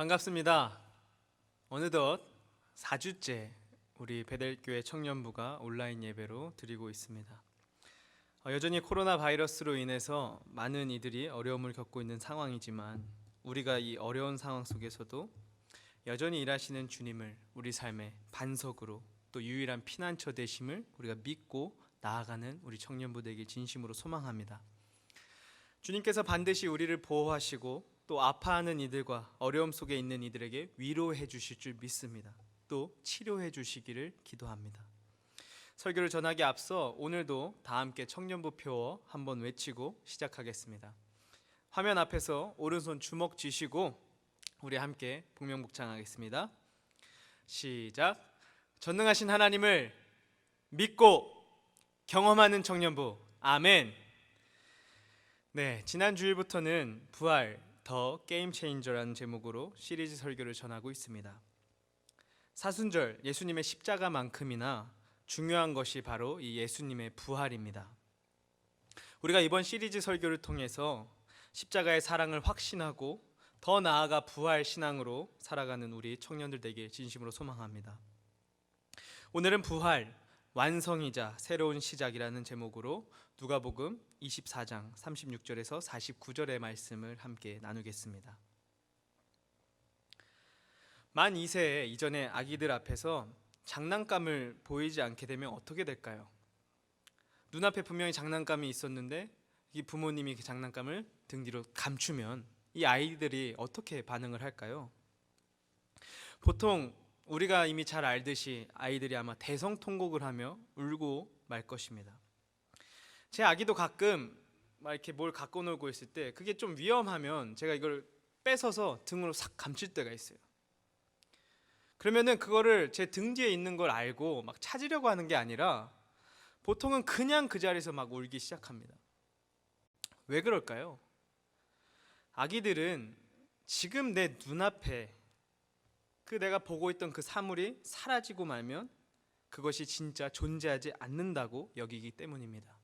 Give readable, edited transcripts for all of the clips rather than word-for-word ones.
반갑습니다. 어느덧 4주째 우리 베델교회 청년부가 온라인 예배로 드리고 있습니다. 여전히 코로나 바이러스로 인해서 많은 이들이 어려움을 겪고 있는 상황이지만 우리가 이 어려운 상황 속에서도 여전히 일하시는 주님을 우리 삶의 반석으로 또 유일한 피난처 되심을 우리가 믿고 나아가는 우리 청년부 되길 진심으로 소망합니다. 주님께서 반드시 우리를 보호하시고 또 아파하는 이들과 어려움 속에 있는 이들에게 위로해 주실 줄 믿습니다. 또 치료해 주시기를 기도합니다. 설교를 전하기 앞서 오늘도 다 함께 청년부 표어 한번 외치고 시작하겠습니다. 화면 앞에서 오른손 주먹 쥐시고 우리 함께 복명복창하겠습니다. 시작. 전능하신 하나님을 믿고 경험하는 청년부. 아멘. 네, 지난 주일부터는 부활 더 게임 체인저라는 제목으로 시리즈 설교를 전하고 있습니다. 사순절 예수님의 십자가만큼이나 중요한 것이 바로 이 예수님의 부활입니다. 우리가 이번 시리즈 설교를 통해서 십자가의 사랑을 확신하고 더 나아가 부활 신앙으로 살아가는 우리 청년들 되길 진심으로 소망합니다. 오늘은 부활, 완성이자 새로운 시작이라는 제목으로 누가복음 24장 36절에서 49절의 말씀을 함께 나누겠습니다. 만 2세 이전의 아기들 앞에서 장난감을 보이지 않게 되면 어떻게 될까요? 눈앞에 분명히 장난감이 있었는데 이 부모님이 그 장난감을 등 뒤로 감추면 이 아이들이 어떻게 반응을 할까요? 보통 우리가 이미 잘 알듯이 아이들이 아마 대성통곡을 하며 울고 말 것입니다. 제 아기도 가끔 막 이렇게 뭘 갖고 놀고 있을 때 그게 좀 위험하면 제가 이걸 뺏어서 등으로 싹 감출 때가 있어요. 그러면은 그거를 제 등 뒤에 있는 걸 알고 막 찾으려고 하는 게 아니라 보통은 그냥 그 자리에서 막 울기 시작합니다. 왜 그럴까요? 아기들은 지금 내 눈앞에 내가 보고 있던 그 사물이 사라지고 말면 그것이 진짜 존재하지 않는다고 여기기 때문입니다.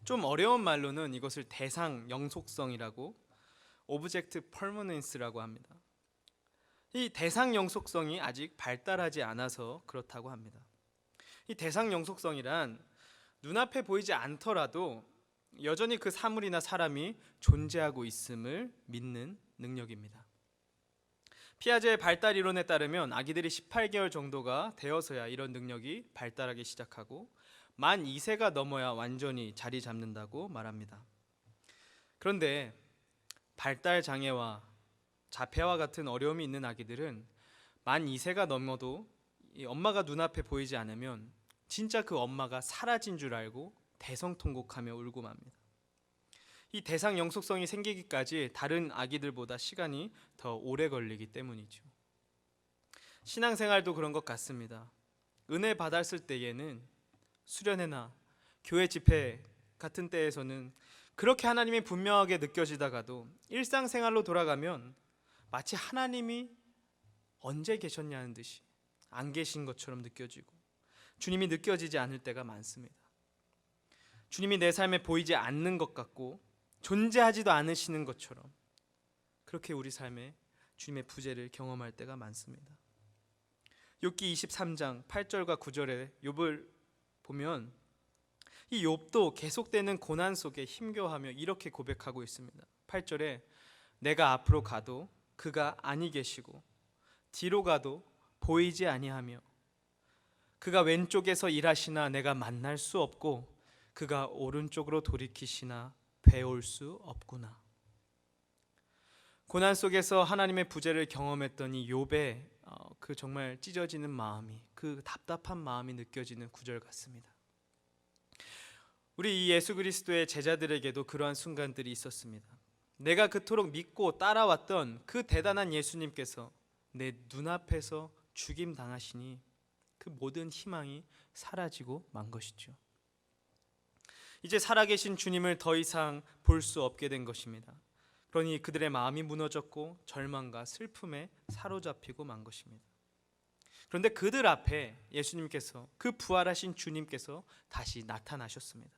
좀 어려운 말로는 이것을 대상 영속성이라고 오브젝트 퍼머넌스라고 합니다. 이 대상 영속성이 아직 발달하지 않아서 그렇다고 합니다. 이 대상 영속성이란 눈앞에 보이지 않더라도 여전히 그 사물이나 사람이 존재하고 있음을 믿는 능력입니다. 피아제의 발달 이론에 따르면 아기들이 18개월 정도가 되어서야 이런 능력이 발달하기 시작하고 만 2세가 넘어야 완전히 자리 잡는다고 말합니다. 그런데 발달 장애와 자폐와 같은 어려움이 있는 아기들은 만 2세가 넘어도 이 엄마가 눈앞에 보이지 않으면 진짜 그 엄마가 사라진 줄 알고 대성통곡하며 울고 맙니다. 이 대상 영속성이 생기기까지 다른 아기들보다 시간이 더 오래 걸리기 때문이죠. 신앙생활도 그런 것 같습니다. 은혜 받았을 때에는 수련회나 교회 집회 같은 때에서는 그렇게 하나님이 분명하게 느껴지다가도 일상생활로 돌아가면 마치 하나님이 언제 계셨냐는 듯이 안 계신 것처럼 느껴지고 주님이 느껴지지 않을 때가 많습니다. 주님이 내 삶에 보이지 않는 것 같고 존재하지도 않으시는 것처럼 그렇게 우리 삶에 주님의 부재를 경험할 때가 많습니다. 욥기 23장 8절과 9절에 욥을 보면 이 욥도 계속되는 고난 속에 힘겨워하며 이렇게 고백하고 있습니다. 8절에 내가 앞으로 가도 그가 아니 계시고 뒤로 가도 보이지 아니하며 그가 왼쪽에서 일하시나 내가 만날 수 없고 그가 오른쪽으로 돌이키시나 배울 수 없구나. 고난 속에서 하나님의 부재를 경험했던 이 욥의 그 정말 찢어지는 마음이, 그 답답한 마음이 느껴지는 구절 같습니다. 우리 이 예수 그리스도의 제자들에게도 그러한 순간들이 있었습니다. 내가 그토록 믿고 따라왔던 그 대단한 예수님께서 내 눈앞에서 죽임 당하시니 그 모든 희망이 사라지고 만 것이죠. 이제 살아계신 주님을 더 이상 볼 수 없게 된 것입니다. 그러니 그들의 마음이 무너졌고 절망과 슬픔에 사로잡히고 만 것입니다. 그런데 그들 앞에 예수님께서, 그 부활하신 주님께서 다시 나타나셨습니다.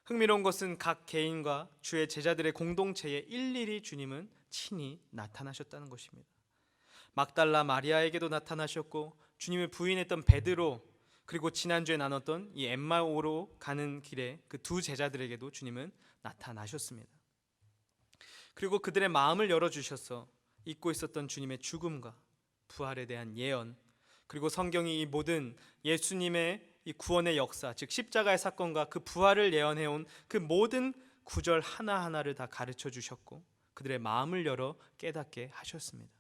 흥미로운 것은 각 개인과 주의 제자들의 공동체에 일일이 주님은 친히 나타나셨다는 것입니다. 막달라 마리아에게도 나타나셨고, 주님을 부인했던 베드로, 그리고 지난주에 나눴던 이 엠마오로 가는 길에 그 두 제자들에게도 주님은 나타나셨습니다. 그리고 그들의 마음을 열어주셔서 잊고 있었던 주님의 죽음과 부활에 대한 예언, 그리고 성경이 이 모든 예수님의 이 구원의 역사, 즉 십자가의 사건과 그 부활을 예언해온 그 모든 구절 하나하나를 다 가르쳐 주셨고, 그들의 마음을 열어 깨닫게 하셨습니다.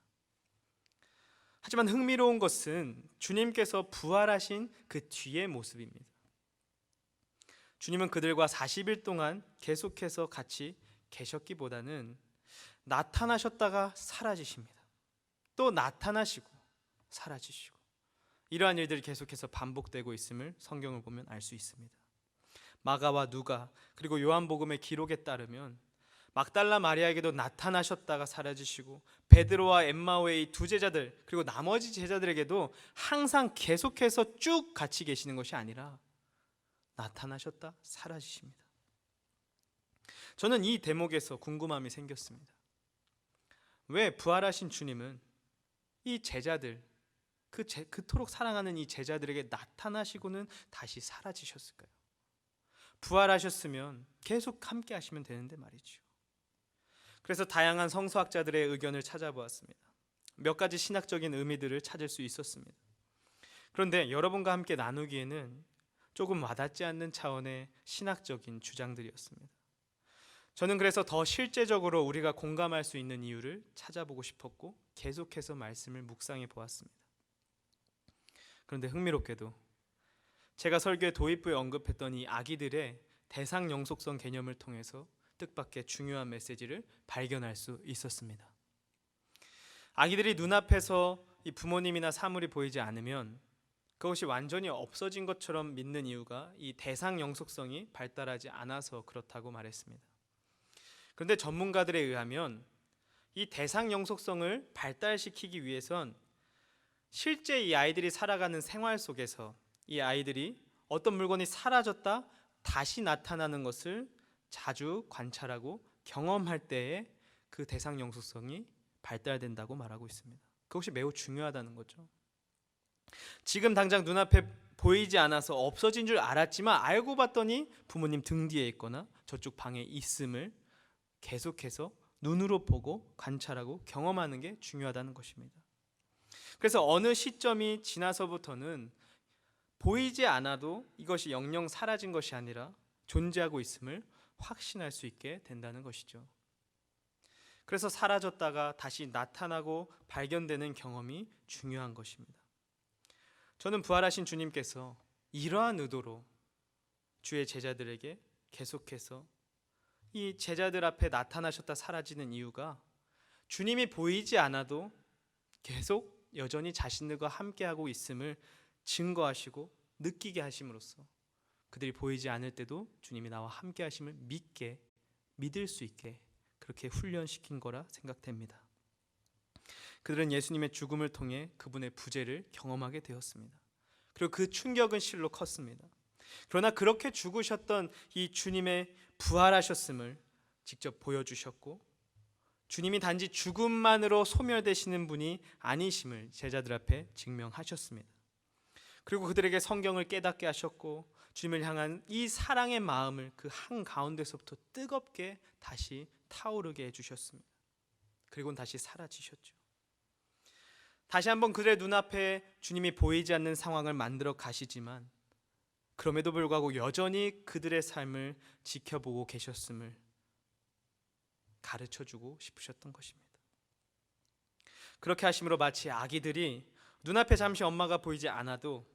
하지만 흥미로운 것은 주님께서 부활하신 그 뒤의 모습입니다. 주님은 그들과 40일 동안 계속해서 같이 계셨기보다는 나타나셨다가 사라지십니다. 또 나타나시고 사라지시고, 이러한 일들이 계속해서 반복되고 있음을 성경을 보면 알 수 있습니다. 마가와 누가, 그리고 요한복음의 기록에 따르면 막달라 마리아에게도 나타나셨다가 사라지시고, 베드로와 엠마오의 이 두 제자들, 그리고 나머지 제자들에게도 항상 계속해서 쭉 같이 계시는 것이 아니라 나타나셨다 사라지십니다. 저는 이 대목에서 궁금함이 생겼습니다. 왜 부활하신 주님은 이 제자들, 그토록 사랑하는 이 제자들에게 나타나시고는 다시 사라지셨을까요? 부활하셨으면 계속 함께 하시면 되는데 말이죠. 그래서 다양한 성서학자들의 의견을 찾아보았습니다. 몇 가지 신학적인 의미들을 찾을 수 있었습니다. 그런데 여러분과 함께 나누기에는 조금 와닿지 않는 차원의 신학적인 주장들이었습니다. 저는 그래서 더 실제적으로 우리가 공감할 수 있는 이유를 찾아보고 싶었고, 계속해서 말씀을 묵상해 보았습니다. 그런데 흥미롭게도 제가 설교의 도입부에 언급했던 이 아기들의 대상 영속성 개념을 통해서 뜻밖의 중요한 메시지를 발견할 수 있었습니다. 아기들이 눈앞에서 이 부모님이나 사물이 보이지 않으면 그것이 완전히 없어진 것처럼 믿는 이유가 이 대상 영속성이 발달하지 않아서 그렇다고 말했습니다. 그런데 전문가들에 의하면 이 대상 영속성을 발달시키기 위해선 실제 이 아이들이 살아가는 생활 속에서 이 아이들이 어떤 물건이 사라졌다 다시 나타나는 것을 자주 관찰하고 경험할 때에 그 대상 영속성이 발달된다고 말하고 있습니다. 그것이 매우 중요하다는 거죠. 지금 당장 눈앞에 보이지 않아서 없어진 줄 알았지만 알고 봤더니 부모님 등 뒤에 있거나 저쪽 방에 있음을 계속해서 눈으로 보고 관찰하고 경험하는 게 중요하다는 것입니다. 그래서 어느 시점이 지나서부터는 보이지 않아도 이것이 영영 사라진 것이 아니라 존재하고 있음을 확신할 수 있게 된다는 것이죠. 그래서 사라졌다가 다시 나타나고 발견되는 경험이 중요한 것입니다. 저는 부활하신 주님께서 이러한 의도로 주의 제자들에게 계속해서 이 제자들 앞에 나타나셨다 사라지는 이유가 주님이 보이지 않아도 계속 여전히 자신들과 함께하고 있음을 증거하시고 느끼게 하심으로써 그들이 보이지 않을 때도 주님이 나와 함께 하심을 믿을 수 있게 그렇게 훈련시킨 거라 생각됩니다. 그들은 예수님의 죽음을 통해 그분의 부재를 경험하게 되었습니다. 그리고 그 충격은 실로 컸습니다. 그러나 그렇게 죽으셨던 이 주님의 부활하셨음을 직접 보여주셨고, 주님이 단지 죽음만으로 소멸되시는 분이 아니심을 제자들 앞에 증명하셨습니다. 그리고 그들에게 성경을 깨닫게 하셨고, 주님을 향한 이 사랑의 마음을 그 한가운데서부터 뜨겁게 다시 타오르게 해주셨습니다. 그리고는 다시 사라지셨죠. 다시 한번 그들의 눈앞에 주님이 보이지 않는 상황을 만들어 가시지만 그럼에도 불구하고 여전히 그들의 삶을 지켜보고 계셨음을 가르쳐주고 싶으셨던 것입니다. 그렇게 하심으로 마치 아기들이 눈앞에 잠시 엄마가 보이지 않아도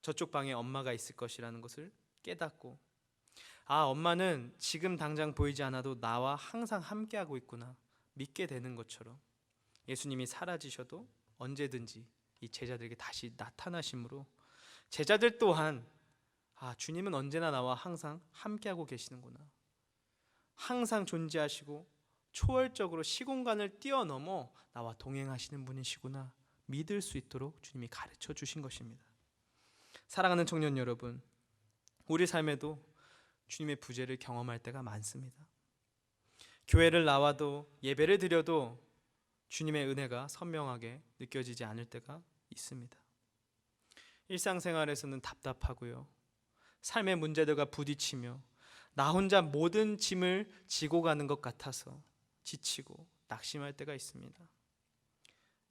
저쪽 방에 엄마가 있을 것이라는 것을 깨닫고, 아, 엄마는 지금 당장 보이지 않아도 나와 항상 함께하고 있구나 믿게 되는 것처럼 예수님이 사라지셔도 언제든지 이 제자들에게 다시 나타나심으로 제자들 또한 아, 주님은 언제나 나와 항상 함께하고 계시는구나, 항상 존재하시고 초월적으로 시공간을 뛰어넘어 나와 동행하시는 분이시구나 믿을 수 있도록 주님이 가르쳐 주신 것입니다. 사랑하는 청년 여러분, 우리 삶에도 주님의 부재를 경험할 때가 많습니다. 교회를 나와도 예배를 드려도 주님의 은혜가 선명하게 느껴지지 않을 때가 있습니다. 일상생활에서는 답답하고요. 삶의 문제들과 부딪히며 나 혼자 모든 짐을 지고 가는 것 같아서 지치고 낙심할 때가 있습니다.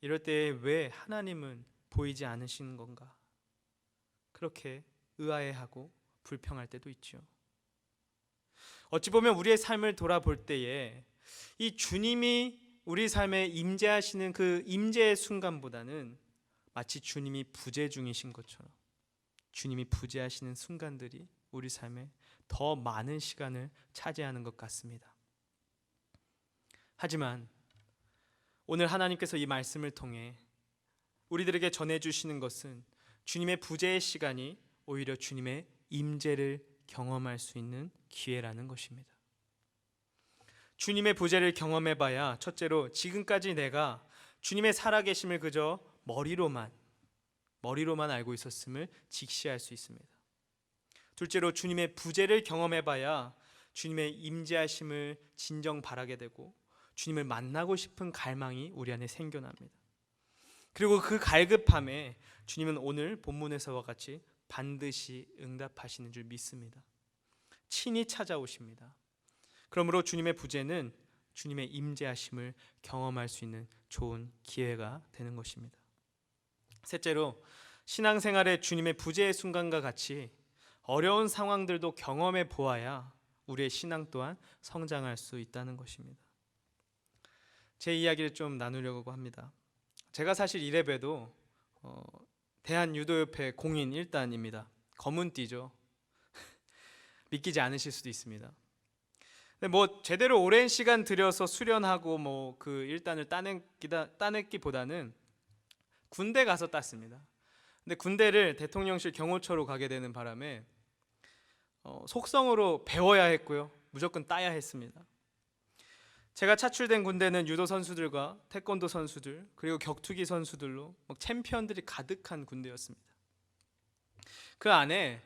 이럴 때 왜 하나님은 보이지 않으시는 건가? 그렇게 의아해하고 불평할 때도 있죠. 어찌 보면 우리의 삶을 돌아볼 때에 이 주님이 우리 삶에 임재하시는 그 임재의 순간보다는 마치 주님이 부재 중이신 것처럼 주님이 부재하시는 순간들이 우리 삶에 더 많은 시간을 차지하는 것 같습니다. 하지만 오늘 하나님께서 이 말씀을 통해 우리들에게 전해주시는 것은 주님의 부재의 시간이 오히려 주님의 임재를 경험할 수 있는 기회라는 것입니다. 주님의 부재를 경험해봐야 첫째로 지금까지 내가 주님의 살아계심을 그저 머리로만 알고 있었음을 직시할 수 있습니다. 둘째로 주님의 부재를 경험해봐야 주님의 임재하심을 진정 바라게 되고 주님을 만나고 싶은 갈망이 우리 안에 생겨납니다. 그리고 그 갈급함에 주님은 오늘 본문에서와 같이 반드시 응답하시는 줄 믿습니다. 친히 찾아오십니다. 그러므로 주님의 부재는 주님의 임재하심을 경험할 수 있는 좋은 기회가 되는 것입니다. 셋째로 신앙생활의 주님의 부재의 순간과 같이 어려운 상황들도 경험해 보아야 우리의 신앙 또한 성장할 수 있다는 것입니다. 제 이야기를 좀 나누려고 합니다. 제가 사실 이래봬도 대한유도협회 공인 1단입니다. 검은 띠죠. 믿기지 않으실 수도 있습니다. 근데 뭐 제대로 오랜 시간 들여서 수련하고 뭐 그 1단을 따냈기보다는 군대 가서 땄습니다. 근데 군대를 대통령실 경호처로 가게 되는 바람에 속성으로 배워야 했고요. 무조건 따야 했습니다. 제가 차출된 군대는 유도 선수들과 태권도 선수들 그리고 격투기 선수들로 챔피언들이 가득한 군대였습니다. 그 안에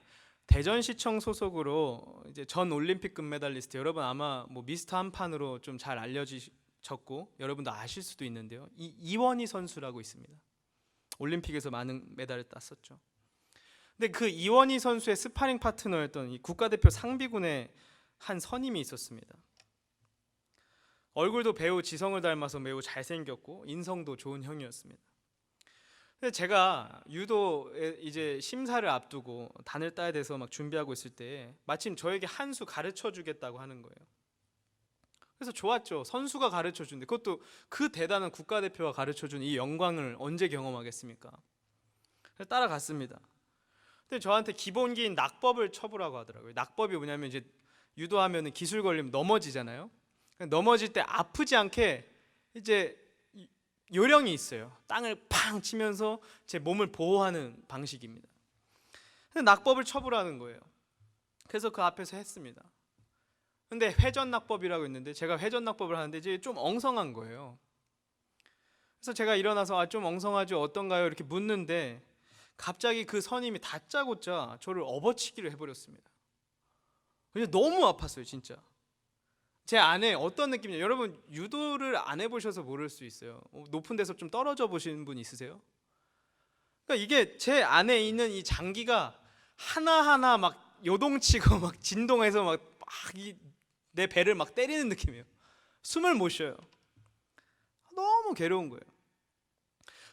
대전시청 소속으로 이제 전 올림픽 금메달리스트, 여러분 아마 뭐 미스터 한판으로 좀 잘 알려지셨고 여러분도 아실 수도 있는데요. 이원희 선수라고 있습니다. 올림픽에서 많은 메달을 땄었죠. 근데 그 이원희 선수의 스파링 파트너였던 이 국가대표 상비군의 한 선임이 있었습니다. 얼굴도 배우 지성을 닮아서 매우 잘생겼고 인성도 좋은 형이었습니다. 근데 제가 유도에 이제 심사를 앞두고 단을 따야 돼서 막 준비하고 있을 때 마침 저에게 한 수 가르쳐 주겠다고 하는 거예요. 그래서 좋았죠. 선수가 가르쳐 준데 그것도 그 대단한 국가대표가 가르쳐 준 이 영광을 언제 경험하겠습니까? 그래서 따라갔습니다. 근데 저한테 기본기인 낙법을 쳐보라고 하더라고요. 낙법이 뭐냐면 이제 유도하면 기술 걸리면 넘어지잖아요. 넘어질 때 아프지 않게 이제 요령이 있어요. 땅을 팡 치면서 제 몸을 보호하는 방식입니다. 근데 낙법을 쳐보라는 거예요. 그래서 그 앞에서 했습니다. 근데 회전 낙법이라고 있는데 제가 회전 낙법을 하는데 이제 좀 엉성한 거예요. 그래서 제가 일어나서 좀 엉성하죠, 어떤가요? 이렇게 묻는데 갑자기 그 선임이 다짜고짜 저를 업어치기를 해버렸습니다. 그래서 너무 아팠어요, 진짜. 제 안에 어떤 느낌이냐, 여러분 유도를 안 해보셔서 모를 수 있어요. 높은 데서 좀 떨어져 보신 분 있으세요? 그러니까 이게 제 안에 있는 이 장기가 하나하나 막 요동치고 막 진동해서 막 내 배를 막 때리는 느낌이에요. 숨을 못 쉬어요. 너무 괴로운 거예요.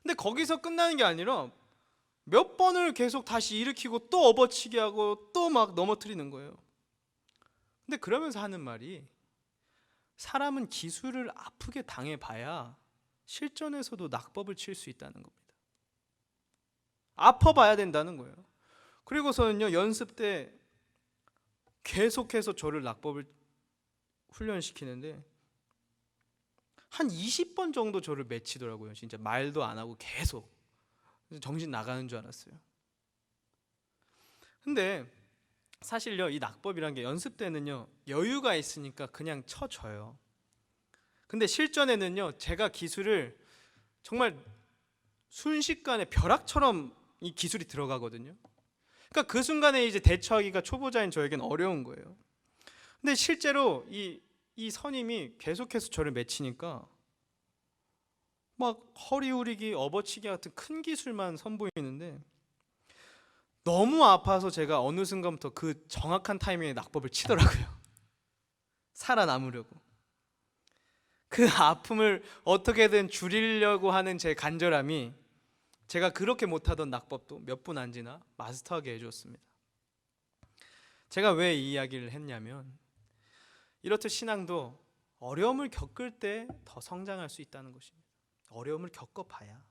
근데 거기서 끝나는 게 아니라 몇 번을 계속 다시 일으키고 또 업어치기 하고 또 막 넘어뜨리는 거예요. 근데 그러면서 하는 말이, 사람은 기술을 아프게 당해봐야 실전에서도 낙법을 칠 수 있다는 겁니다. 아파봐야 된다는 거예요. 그리고서는요, 연습 때 계속해서 저를 낙법을 훈련시키는데 한 20번 정도 저를 맺히더라고요. 진짜 말도 안 하고 계속. 정신 나가는 줄 알았어요. 근데 사실요, 이 낙법이란 게 연습 때는요 여유가 있으니까 그냥 쳐져요. 근데 실전에는요 제가 기술을 정말 순식간에 벼락처럼 이 기술이 들어가거든요. 그러니까 그 순간에 이제 대처하기가 초보자인 저에겐 어려운 거예요. 근데 실제로 이 선임이 계속해서 저를 맺히니까 막 허리 후리기, 업어치기 같은 큰 기술만 선보이는데 너무 아파서 제가 어느 순간부터 그 정확한 타이밍에 낙법을 치더라고요. 살아남으려고. 그 아픔을 어떻게든 줄이려고 하는 제 간절함이 제가 그렇게 못하던 낙법도 몇 분 안 지나 마스터하게 해주었습니다. 제가 왜 이 이야기를 했냐면, 이렇듯 신앙도 어려움을 겪을 때 더 성장할 수 있다는 것입니다. 어려움을 겪어봐야,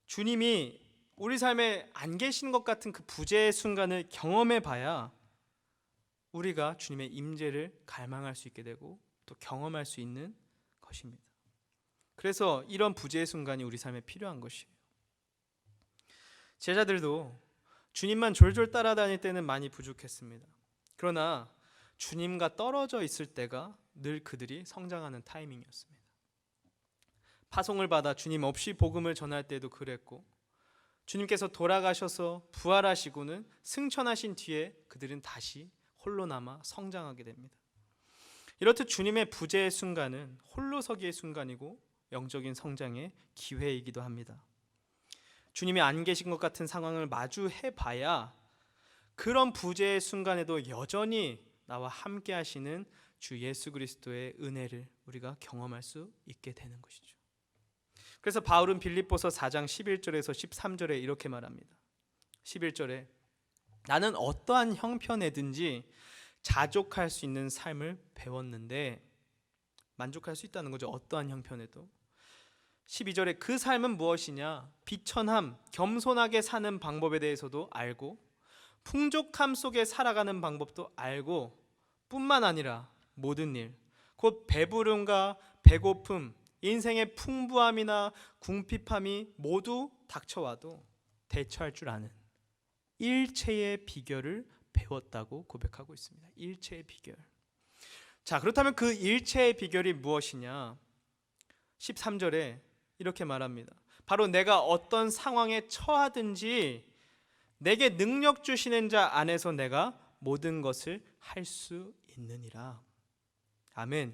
주님이 우리 삶에 안 계신 것 같은 그 부재의 순간을 경험해봐야 우리가 주님의 임재를 갈망할 수 있게 되고 또 경험할 수 있는 것입니다. 그래서 이런 부재의 순간이 우리 삶에 필요한 것이에요. 제자들도 주님만 졸졸 따라다닐 때는 많이 부족했습니다. 그러나 주님과 떨어져 있을 때가 늘 그들이 성장하는 타이밍이었습니다. 파송을 받아 주님 없이 복음을 전할 때도 그랬고, 주님께서 돌아가셔서 부활하시고는 승천하신 뒤에 그들은 다시 홀로 남아 성장하게 됩니다. 이렇듯 주님의 부재의 순간은 홀로 서기의 순간이고 영적인 성장의 기회이기도 합니다. 주님이 안 계신 것 같은 상황을 마주해 봐야 그런 부재의 순간에도 여전히 나와 함께 하시는 주 예수 그리스도의 은혜를 우리가 경험할 수 있게 되는 것이죠. 그래서 바울은 빌립보서 4장 11절에서 13절에 이렇게 말합니다. 11절에 나는 어떠한 형편에든지 자족할 수 있는 삶을 배웠는데, 만족할 수 있다는 거죠. 어떠한 형편에도. 12절에 그 삶은 무엇이냐? 비천함, 겸손하게 사는 방법에 대해서도 알고 풍족함 속에 살아가는 방법도 알고, 뿐만 아니라 모든 일, 곧 배부름과 배고픔, 인생의 풍부함이나 궁핍함이 모두 닥쳐와도 대처할 줄 아는 일체의 비결을 배웠다고 고백하고 있습니다. 일체의 비결. 자, 그렇다면 그 일체의 비결이 무엇이냐? 13절에 이렇게 말합니다. 바로 내가 어떤 상황에 처하든지 내게 능력 주시는 자 안에서 내가 모든 것을 할 수 있느니라. 아멘.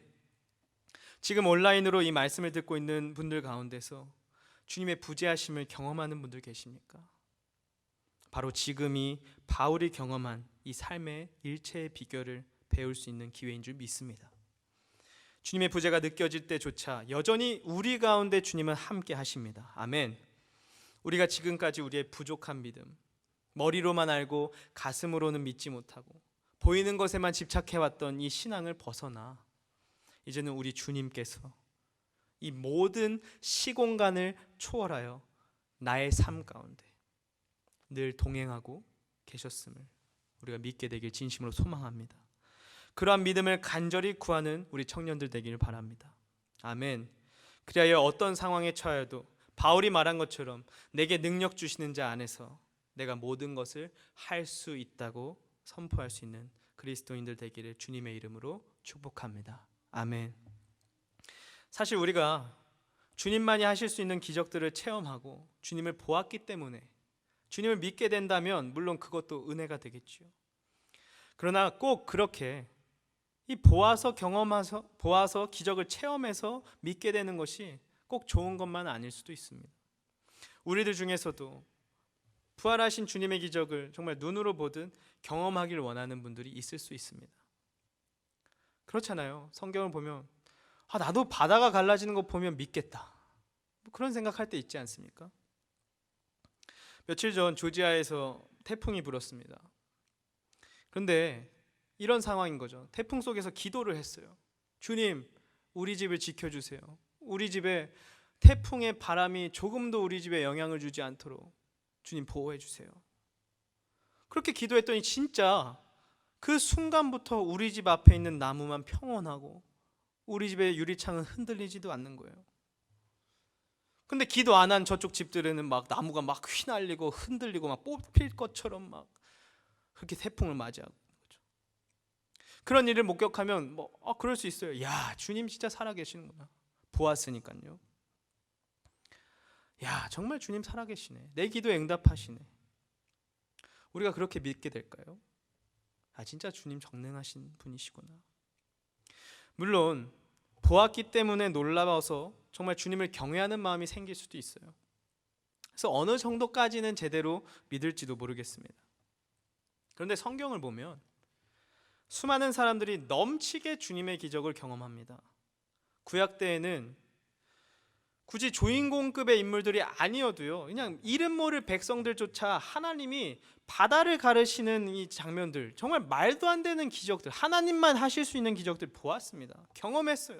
지금 온라인으로 이 말씀을 듣고 있는 분들 가운데서 주님의 부재하심을 경험하는 분들 계십니까? 바로 지금이 바울이 경험한 이 삶의 일체의 비결을 배울 수 있는 기회인 줄 믿습니다. 주님의 부재가 느껴질 때조차 여전히 우리 가운데 주님은 함께 하십니다. 아멘. 우리가 지금까지 우리의 부족한 믿음, 머리로만 알고 가슴으로는 믿지 못하고 보이는 것에만 집착해왔던 이 신앙을 벗어나 이제는 우리 주님께서 이 모든 시공간을 초월하여 나의 삶 가운데 늘 동행하고 계셨음을 우리가 믿게 되길 진심으로 소망합니다. 그러한 믿음을 간절히 구하는 우리 청년들 되기를 바랍니다. 아멘. 그리하여 어떤 상황에 처해도 바울이 말한 것처럼 내게 능력 주시는 자 안에서 내가 모든 것을 할 수 있다고 선포할 수 있는 그리스도인들 되기를 주님의 이름으로 축복합니다. 아멘. 사실 우리가 주님만이 하실 수 있는 기적들을 체험하고 주님을 보았기 때문에 주님을 믿게 된다면 물론 그것도 은혜가 되겠죠. 그러나 꼭 그렇게 이 보아서 기적을 체험해서 믿게 되는 것이 꼭 좋은 것만 아닐 수도 있습니다. 우리들 중에서도 부활하신 주님의 기적을 정말 눈으로 보든 경험하기를 원하는 분들이 있을 수 있습니다. 그렇잖아요. 성경을 보면 나도 바다가 갈라지는 거 보면 믿겠다, 그런 생각할 때 있지 않습니까? 며칠 전 조지아에서 태풍이 불었습니다. 그런데 이런 상황인 거죠. 태풍 속에서 기도를 했어요. 주님, 우리 집을 지켜주세요. 우리 집에 태풍의 바람이 조금도 우리 집에 영향을 주지 않도록 주님 보호해 주세요. 그렇게 기도했더니 진짜 그 순간부터 우리 집 앞에 있는 나무만 평온하고 우리 집의 유리창은 흔들리지도 않는 거예요. 근데 기도 안 한 저쪽 집들에는 막 나무가 막 휘날리고 흔들리고 막 뽑힐 것처럼 막 그렇게 태풍을 맞이하고 거죠. 그런 일을 목격하면 그럴 수 있어요. 야, 주님 진짜 살아계시는구나. 보았으니까요. 야, 정말 주님 살아계시네. 내 기도에 응답하시네. 우리가 그렇게 믿게 될까요? 진짜 주님 전능하신 분이시구나. 물론 보았기 때문에 놀라워서 정말 주님을 경외하는 마음이 생길 수도 있어요. 그래서 어느 정도까지는 제대로 믿을지도 모르겠습니다. 그런데 성경을 보면 수많은 사람들이 넘치게 주님의 기적을 경험합니다. 구약 때에는 굳이 주인공급의 인물들이 아니어도요, 그냥 이름 모를 백성들조차 하나님이 바다를 가르시는 이 장면들, 정말 말도 안 되는 기적들, 하나님만 하실 수 있는 기적들 보았습니다. 경험했어요.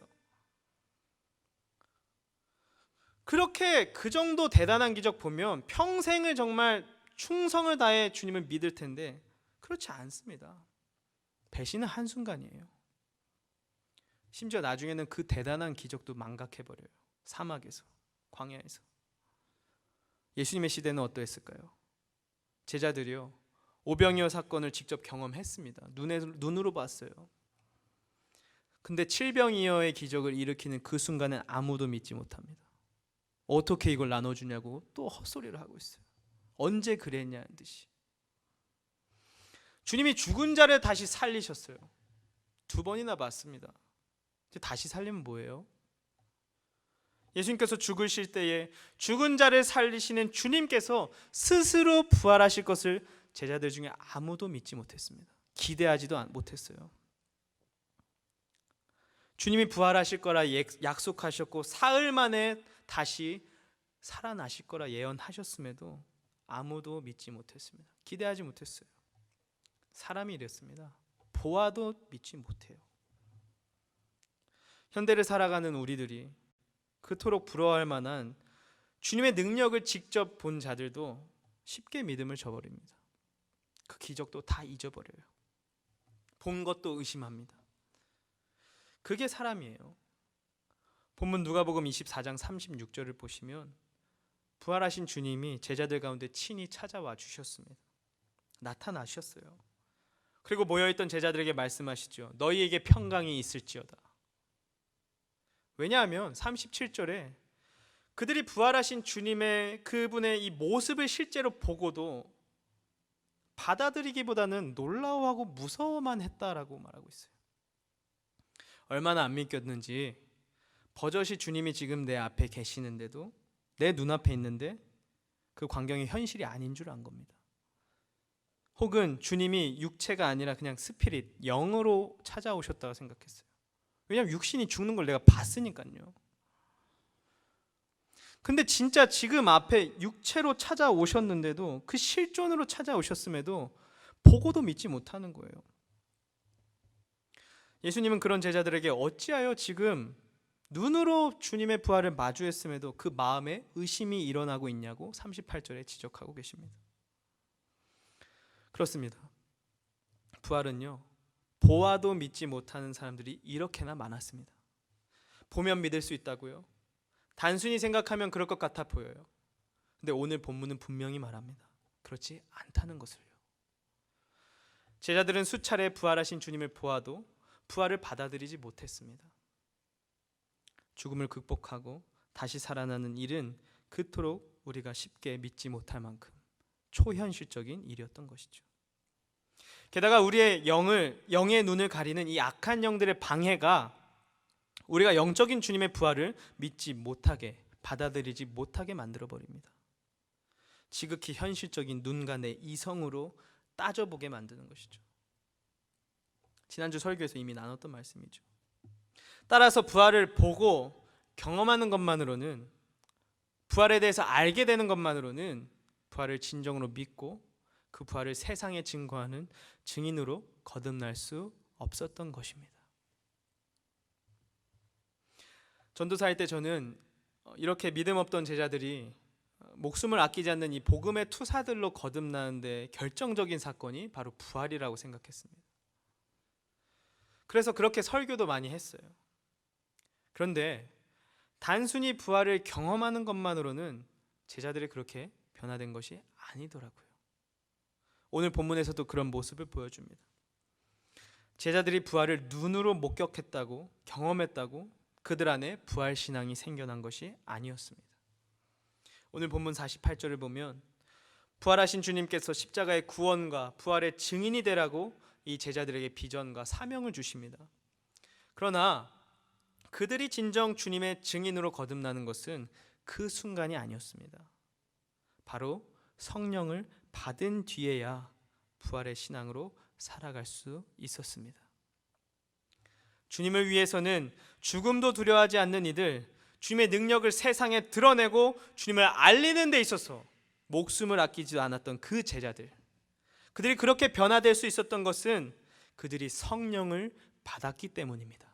그렇게 그 정도 대단한 기적 보면 평생을 정말 충성을 다해 주님을 믿을 텐데 그렇지 않습니다. 배신은 한순간이에요. 심지어 나중에는 그 대단한 기적도 망각해버려요. 사막에서, 광야에서. 예수님의 시대는 어떠했을까요? 제자들이요, 오병이어 사건을 직접 경험했습니다. 눈으로 봤어요. 근데 칠병이어의 기적을 일으키는 그 순간은 아무도 믿지 못합니다. 어떻게 이걸 나눠주냐고 또 헛소리를 하고 있어요. 언제 그랬냐는 듯이. 주님이 죽은 자를 다시 살리셨어요. 2번이나 봤습니다. 다시 살리면 뭐예요? 예수님께서 죽으실 때에 죽은 자를 살리시는 주님께서 스스로 부활하실 것을 제자들 중에 아무도 믿지 못했습니다. 기대하지도 못했어요. 주님이 부활하실 거라 약속하셨고 사흘 만에 다시 살아나실 거라 예언하셨음에도 아무도 믿지 못했습니다. 기대하지 못했어요. 사람이 이랬습니다. 보아도 믿지 못해요. 현대를 살아가는 우리들이 그토록 부러워할 만한 주님의 능력을 직접 본 자들도 쉽게 믿음을 저버립니다. 그 기적도 다 잊어버려요. 본 것도 의심합니다. 그게 사람이에요. 본문 누가복음 24장 36절을 보시면 부활하신 주님이 제자들 가운데 친히 찾아와 주셨습니다. 나타나셨어요. 그리고 모여있던 제자들에게 말씀하시죠. 너희에게 평강이 있을지어다. 왜냐하면 37절에 그들이 부활하신 주님의 그분의 이 모습을 실제로 보고도 받아들이기보다는 놀라워하고 무서워만 했다라고 말하고 있어요. 얼마나 안 믿겼는지 버젓이 주님이 지금 내 앞에 계시는데도, 내 눈앞에 있는데 그 광경이 현실이 아닌 줄 안 겁니다. 혹은 주님이 육체가 아니라 그냥 스피릿, 영으로 찾아오셨다고 생각했어요. 왜냐하면 육신이 죽는 걸 내가 봤으니까요. 근데 진짜 지금 앞에 육체로 찾아오셨는데도, 그 실존으로 찾아오셨음에도 보고도 믿지 못하는 거예요. 예수님은 그런 제자들에게 어찌하여 지금 눈으로 주님의 부활을 마주했음에도 그 마음에 의심이 일어나고 있냐고 38절에 지적하고 계십니다. 그렇습니다. 부활은요, 보아도 믿지 못하는 사람들이 이렇게나 많았습니다. 보면 믿을 수 있다고요? 단순히 생각하면 그럴 것 같아 보여요. 근데 오늘 본문은 분명히 말합니다. 그렇지 않다는 것을요. 제자들은 수차례 부활하신 주님을 보아도 부활을 받아들이지 못했습니다. 죽음을 극복하고 다시 살아나는 일은 그토록 우리가 쉽게 믿지 못할 만큼 초현실적인 일이었던 것이죠. 게다가 우리의 영의 눈을 가리는 이 악한 영들의 방해가 우리가 영적인 주님의 부활을 믿지 못하게, 받아들이지 못하게 만들어버립니다. 지극히 현실적인 눈과 내 이성으로 따져보게 만드는 것이죠. 지난주 설교에서 이미 나눴던 말씀이죠. 따라서 부활을 보고 경험하는 것만으로는, 부활에 대해서 알게 되는 것만으로는 부활을 진정으로 믿고 그 부활을 세상에 증거하는 증인으로 거듭날 수 없었던 것입니다. 전도사일 때 저는 이렇게 믿음 없던 제자들이 목숨을 아끼지 않는 이 복음의 투사들로 거듭나는데 결정적인 사건이 바로 부활이라고 생각했습니다. 그래서 그렇게 설교도 많이 했어요. 그런데 단순히 부활을 경험하는 것만으로는 제자들이 그렇게 변화된 것이 아니더라고요. 오늘 본문에서도 그런 모습을 보여줍니다. 제자들이 부활을 눈으로 목격했다고, 경험했다고 그들 안에 부활 신앙이 생겨난 것이 아니었습니다. 오늘 본문 48절을 보면 부활하신 주님께서 십자가의 구원과 부활의 증인이 되라고 이 제자들에게 비전과 사명을 주십니다. 그러나 그들이 진정 주님의 증인으로 거듭나는 것은 그 순간이 아니었습니다. 바로 성령을 받은 뒤에야 부활의 신앙으로 살아갈 수 있었습니다. 주님을 위해서는 죽음도 두려워하지 않는 이들, 주님의 능력을 세상에 드러내고 주님을 알리는 데 있어서 목숨을 아끼지도 않았던 그 제자들, 그들이 그렇게 변화될 수 있었던 것은 그들이 성령을 받았기 때문입니다.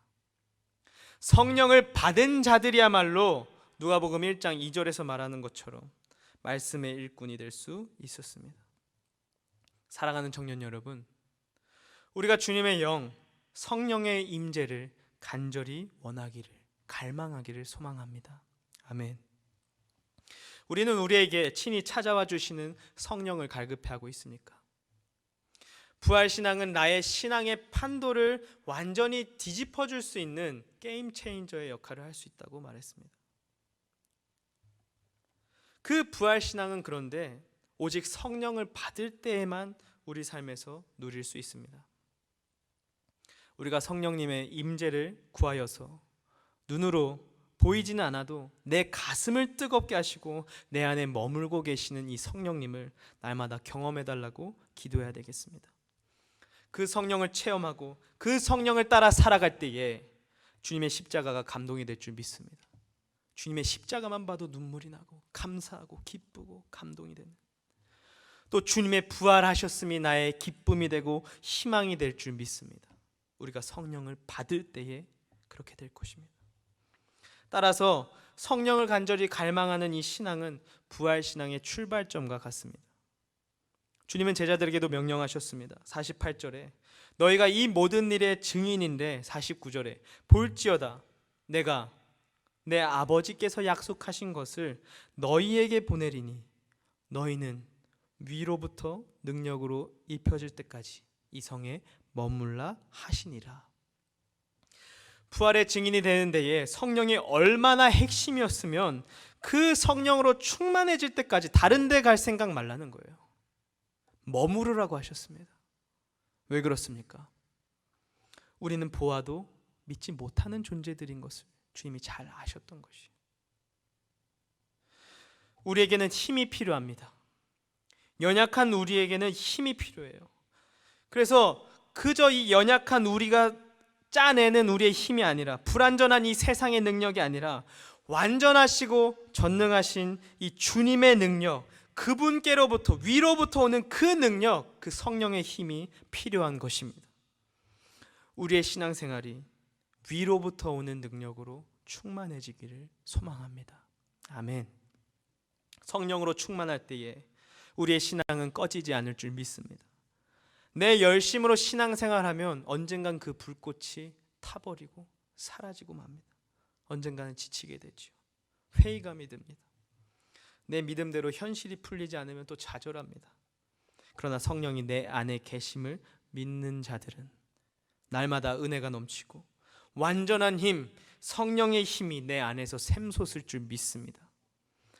성령을 받은 자들이야말로 누가복음 1장 2절에서 말하는 것처럼 말씀의 일꾼이 될 수 있었습니다. 사랑하는 청년 여러분, 우리가 주님의 영, 성령의 임재를 간절히 원하기를, 갈망하기를 소망합니다. 아멘. 우리는 우리에게 친히 찾아와 주시는 성령을 갈급해하고 있습니까? 부활신앙은 나의 신앙의 판도를 완전히 뒤집어 줄 수 있는 게임 체인저의 역할을 할 수 있다고 말했습니다. 그 부활신앙은 그런데 오직 성령을 받을 때에만 우리 삶에서 누릴 수 있습니다. 우리가 성령님의 임재를 구하여서 눈으로 보이지는 않아도 내 가슴을 뜨겁게 하시고 내 안에 머물고 계시는 이 성령님을 날마다 경험해달라고 기도해야 되겠습니다. 그 성령을 체험하고 그 성령을 따라 살아갈 때에 주님의 십자가가 감동이 될 줄 믿습니다. 주님의 십자가만 봐도 눈물이 나고 감사하고 기쁘고 감동이 되는, 또 주님의 부활하셨음이 나의 기쁨이 되고 희망이 될 줄 믿습니다. 우리가 성령을 받을 때에 그렇게 될 것입니다. 따라서 성령을 간절히 갈망하는 이 신앙은 부활신앙의 출발점과 같습니다. 주님은 제자들에게도 명령하셨습니다. 48절에 너희가 이 모든 일의 증인인데, 49절에 볼지어다 내가 내 아버지께서 약속하신 것을 너희에게 보내리니 너희는 위로부터 능력으로 입혀질 때까지 이 성에 머물라 하시니라. 부활의 증인이 되는 데에 성령이 얼마나 핵심이었으면 그 성령으로 충만해질 때까지 다른 데 갈 생각 말라는 거예요. 머무르라고 하셨습니다. 왜 그렇습니까? 우리는 보아도 믿지 못하는 존재들인 것을 주님이 잘 아셨던 것이에요. 우리에게는 힘이 필요합니다. 연약한 우리에게는 힘이 필요해요. 그래서 그저 이 연약한 우리가 짜내는 우리의 힘이 아니라, 불완전한 이 세상의 능력이 아니라 완전하시고 전능하신 이 주님의 능력, 그분께로부터 위로부터 오는 그 능력, 그 성령의 힘이 필요한 것입니다. 우리의 신앙생활이 위로부터 오는 능력으로 충만해지기를 소망합니다. 아멘. 성령으로 충만할 때에 우리의 신앙은 꺼지지 않을 줄 믿습니다. 내 열심으로 신앙생활하면 언젠간 그 불꽃이 타버리고 사라지고 맙니다. 언젠가는 지치게 되죠. 회의감이 듭니다. 내 믿음대로 현실이 풀리지 않으면 또 좌절합니다. 그러나 성령이 내 안에 계심을 믿는 자들은 날마다 은혜가 넘치고 완전한 힘, 성령의 힘이 내 안에서 샘솟을 줄 믿습니다.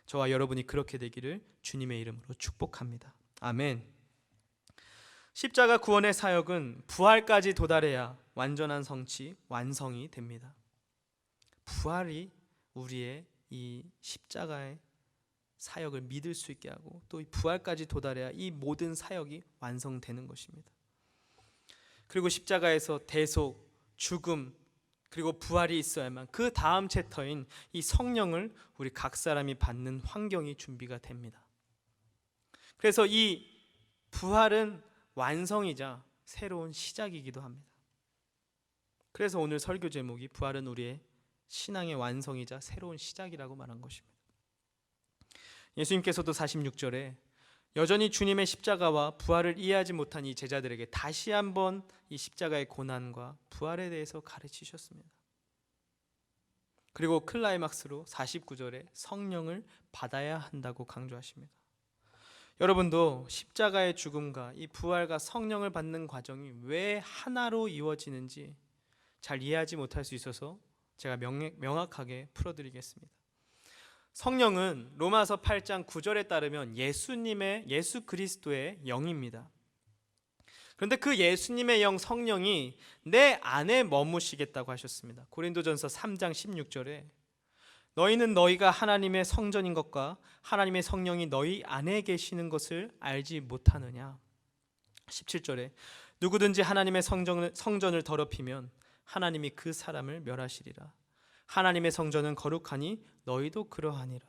저와 여러분이 그렇게 되기를 주님의 이름으로 축복합니다. 아멘. 십자가 구원의 사역은 부활까지 도달해야 완전한 성취, 완성이 됩니다. 부활이 우리의 이 십자가의 사역을 믿을 수 있게 하고, 또 이 부활까지 도달해야 이 모든 사역이 완성되는 것입니다. 그리고 십자가에서 대속, 죽음, 그리고 부활이 있어야만 그 다음 챕터인 이 성령을 우리 각 사람이 받는 환경이 준비가 됩니다. 그래서 이 부활은 완성이자 새로운 시작이기도 합니다. 그래서 오늘 설교 제목이 부활은 우리의 신앙의 완성이자 새로운 시작이라고 말한 것입니다. 예수님께서도 46절에 여전히 주님의 십자가와 부활을 이해하지 못한 이 제자들에게 다시 한번 이 십자가의 고난과 부활에 대해서 가르치셨습니다. 그리고 클라이막스로 49절에 성령을 받아야 한다고 강조하십니다. 여러분도 십자가의 죽음과 이 부활과 성령을 받는 과정이 왜 하나로 이루어지는지 잘 이해하지 못할 수 있어서 제가 명확하게 풀어드리겠습니다. 성령은 로마서 8장 9절에 따르면 예수 그리스도의 영입니다. 그런데 그 예수님의 영 성령이 내 안에 머무시겠다고 하셨습니다. 고린도전서 3장 16절에 너희는 너희가 하나님의 성전인 것과 하나님의 성령이 너희 안에 계시는 것을 알지 못하느냐. 17절에 누구든지 하나님의 성전을 더럽히면 하나님이 그 사람을 멸하시리라. 하나님의 성전은 거룩하니 너희도 그러하니라.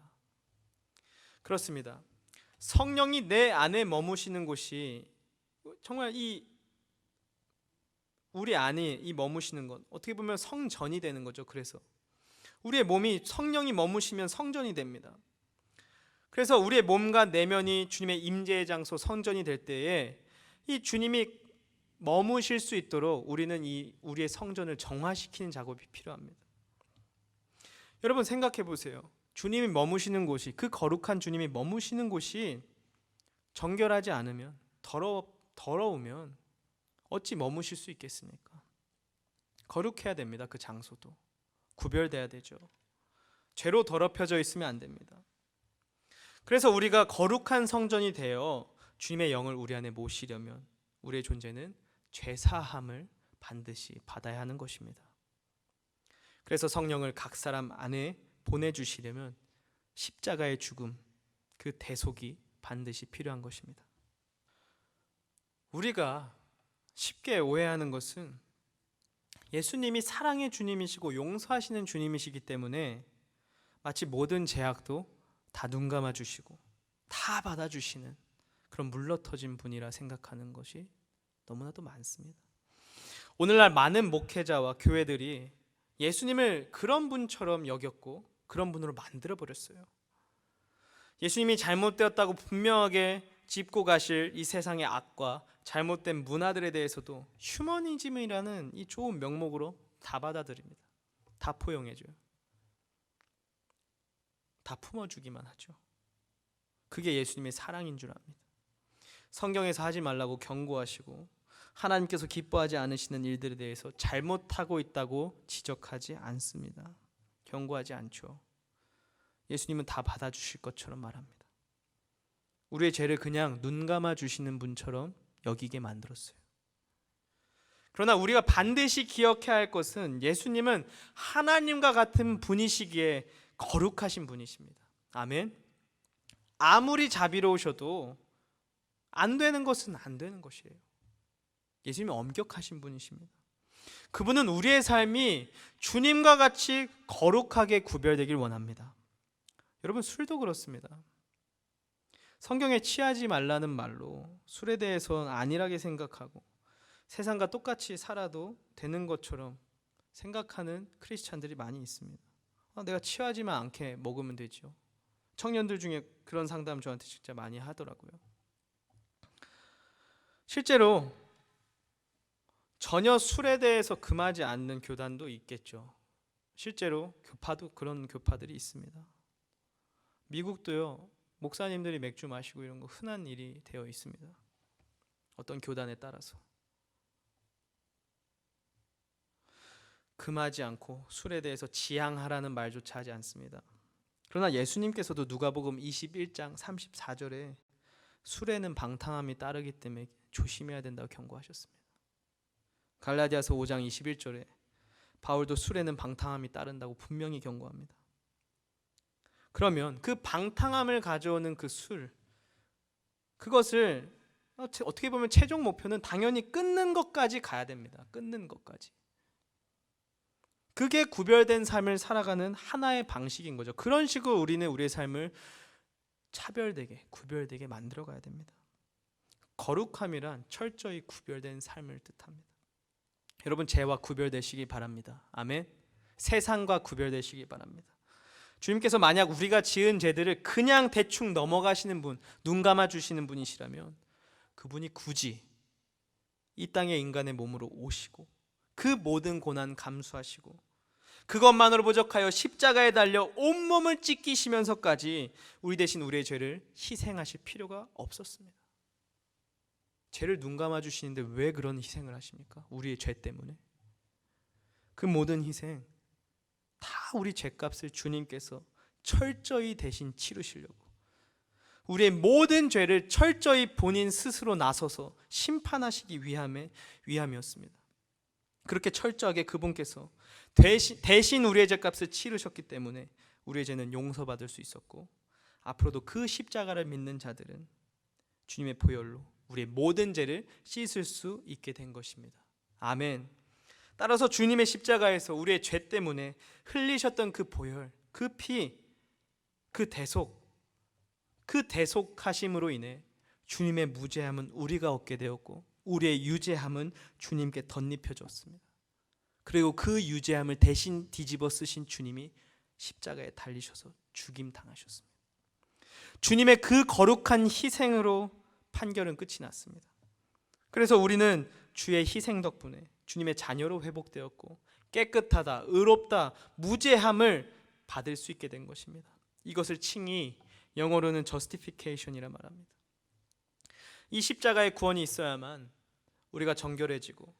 그렇습니다. 성령이 내 안에 머무시는 곳이 정말 우리 안에 머무시는 것, 어떻게 보면 성전이 되는 거죠. 그래서 우리의 몸이 성령이 머무시면 성전이 됩니다. 그래서 우리의 몸과 내면이 주님의 임재의 장소 성전이 될 때에 이 주님이 머무실 수 있도록 우리는 우리의 성전을 정화시키는 작업이 필요합니다. 여러분 생각해 보세요. 주님이 머무시는 곳이, 그 거룩한 주님이 머무시는 곳이 정결하지 않으면, 더러우면 어찌 머무실 수 있겠습니까? 거룩해야 됩니다. 그 장소도 구별돼야 되죠. 죄로 더럽혀져 있으면 안 됩니다. 그래서 우리가 거룩한 성전이 되어 주님의 영을 우리 안에 모시려면 우리의 존재는 죄사함을 반드시 받아야 하는 것입니다. 그래서 성령을 각 사람 안에 보내주시려면 십자가의 죽음, 그 대속이 반드시 필요한 것입니다. 우리가 쉽게 오해하는 것은 예수님이 사랑의 주님이시고 용서하시는 주님이시기 때문에 마치 모든 죄악도 다 눈감아 주시고 다 받아주시는 그런 물러터진 분이라 생각하는 것이 너무나도 많습니다. 오늘날 많은 목회자와 교회들이 예수님을 그런 분처럼 여겼고 그런 분으로 만들어버렸어요. 예수님이 잘못되었다고 분명하게 짚고 가실 이 세상의 악과 잘못된 문화들에 대해서도 휴머니즘이라는 이 좋은 명목으로 다 받아들입니다. 다 포용해줘요. 다 품어주기만 하죠. 그게 예수님의 사랑인 줄 압니다. 성경에서 하지 말라고 경고하시고 하나님께서 기뻐하지 않으시는 일들에 대해서 잘못하고 있다고 지적하지 않습니다. 경고하지 않죠. 예수님은 다 받아주실 것처럼 말합니다. 우리의 죄를 그냥 눈 감아 주시는 분처럼 여기게 만들었어요. 그러나 우리가 반드시 기억해야 할 것은 예수님은 하나님과 같은 분이시기에 거룩하신 분이십니다. 아멘. 아무리 자비로우셔도 안 되는 것은 안 되는 것이에요. 예수님이 엄격하신 분이십니다. 그분은 우리의 삶이 주님과 같이 거룩하게 구별되길 원합니다. 여러분, 술도 그렇습니다. 성경에 취하지 말라는 말로 술에 대해서 안일하게 생각하고 세상과 똑같이 살아도 되는 것처럼 생각하는 크리스찬들이 많이 있습니다. 내가 취하지만 않게 먹으면 되죠. 청년들 중에 그런 상담 저한테 진짜 많이 하더라고요. 실제로 전혀 술에 대해서 금하지 않는 교단도 있겠죠. 실제로 교파도 그런 교파들이 있습니다. 미국도요, 목사님들이 맥주 마시고 이런 거 흔한 일이 되어 있습니다. 어떤 교단에 따라서 금하지 않고 술에 대해서 지향하라는 말조차 하지 않습니다. 그러나 예수님께서도 누가복음 21장 34절에 술에는 방탕함이 따르기 때문에 조심해야 된다고 경고하셨습니다. 갈라디아서 5장 21절에 바울도 술에는 방탕함이 따른다고 분명히 경고합니다. 그러면 그 방탕함을 가져오는 그 술, 그것을 어떻게 보면 최종 목표는 당연히 끊는 것까지 가야 됩니다. 끊는 것까지. 그게 구별된 삶을 살아가는 하나의 방식인 거죠. 그런 식으로 우리는 우리의 삶을 차별되게, 구별되게 만들어가야 됩니다. 거룩함이란 철저히 구별된 삶을 뜻합니다. 여러분, 죄와 구별되시기 바랍니다. 아멘. 세상과 구별되시기 바랍니다. 주님께서 만약 우리가 지은 죄들을 그냥 대충 넘어가시는 분, 눈 감아 주시는 분이시라면 그분이 굳이 이 땅의 인간의 몸으로 오시고 그 모든 고난 감수하시고 그것만으로 부족하여 십자가에 달려 온몸을 찢기시면서까지 우리 대신 우리의 죄를 희생하실 필요가 없었습니다. 죄를 눈 감아 주시는데 왜 그런 희생을 하십니까? 우리의 죄 때문에. 그 모든 희생 다 우리 죄값을 주님께서 철저히 대신 치르시려고, 우리의 모든 죄를 철저히 본인 스스로 나서서 심판하시기 위함이었습니다. 그렇게 철저하게 그분께서 대신 우리의 죄값을 치르셨기 때문에 우리의 죄는 용서받을 수 있었고, 앞으로도 그 십자가를 믿는 자들은 주님의 보혈로 우리의 모든 죄를 씻을 수 있게 된 것입니다. 아멘. 따라서 주님의 십자가에서 우리의 죄 때문에 흘리셨던 그 보혈, 그 피, 그 대속하심으로 인해 주님의 무죄함은 우리가 얻게 되었고, 우리의 유죄함은 주님께 덧입혀졌습니다. 그리고 그 유죄함을 대신 뒤집어 쓰신 주님이 십자가에 달리셔서 죽임 당하셨습니다. 주님의 그 거룩한 희생으로 판결은 끝이 났습니다. 그래서 우리는 주의 희생 덕분에 주님의 자녀로 회복되었고, 깨끗하다, 의롭다, 무죄함을 받을 수 있게 된 것입니다. 이것을 칭히 영어로는 justification이라 말합니다. 이 십자가의 구원이 있어야만 우리가 정결해지고,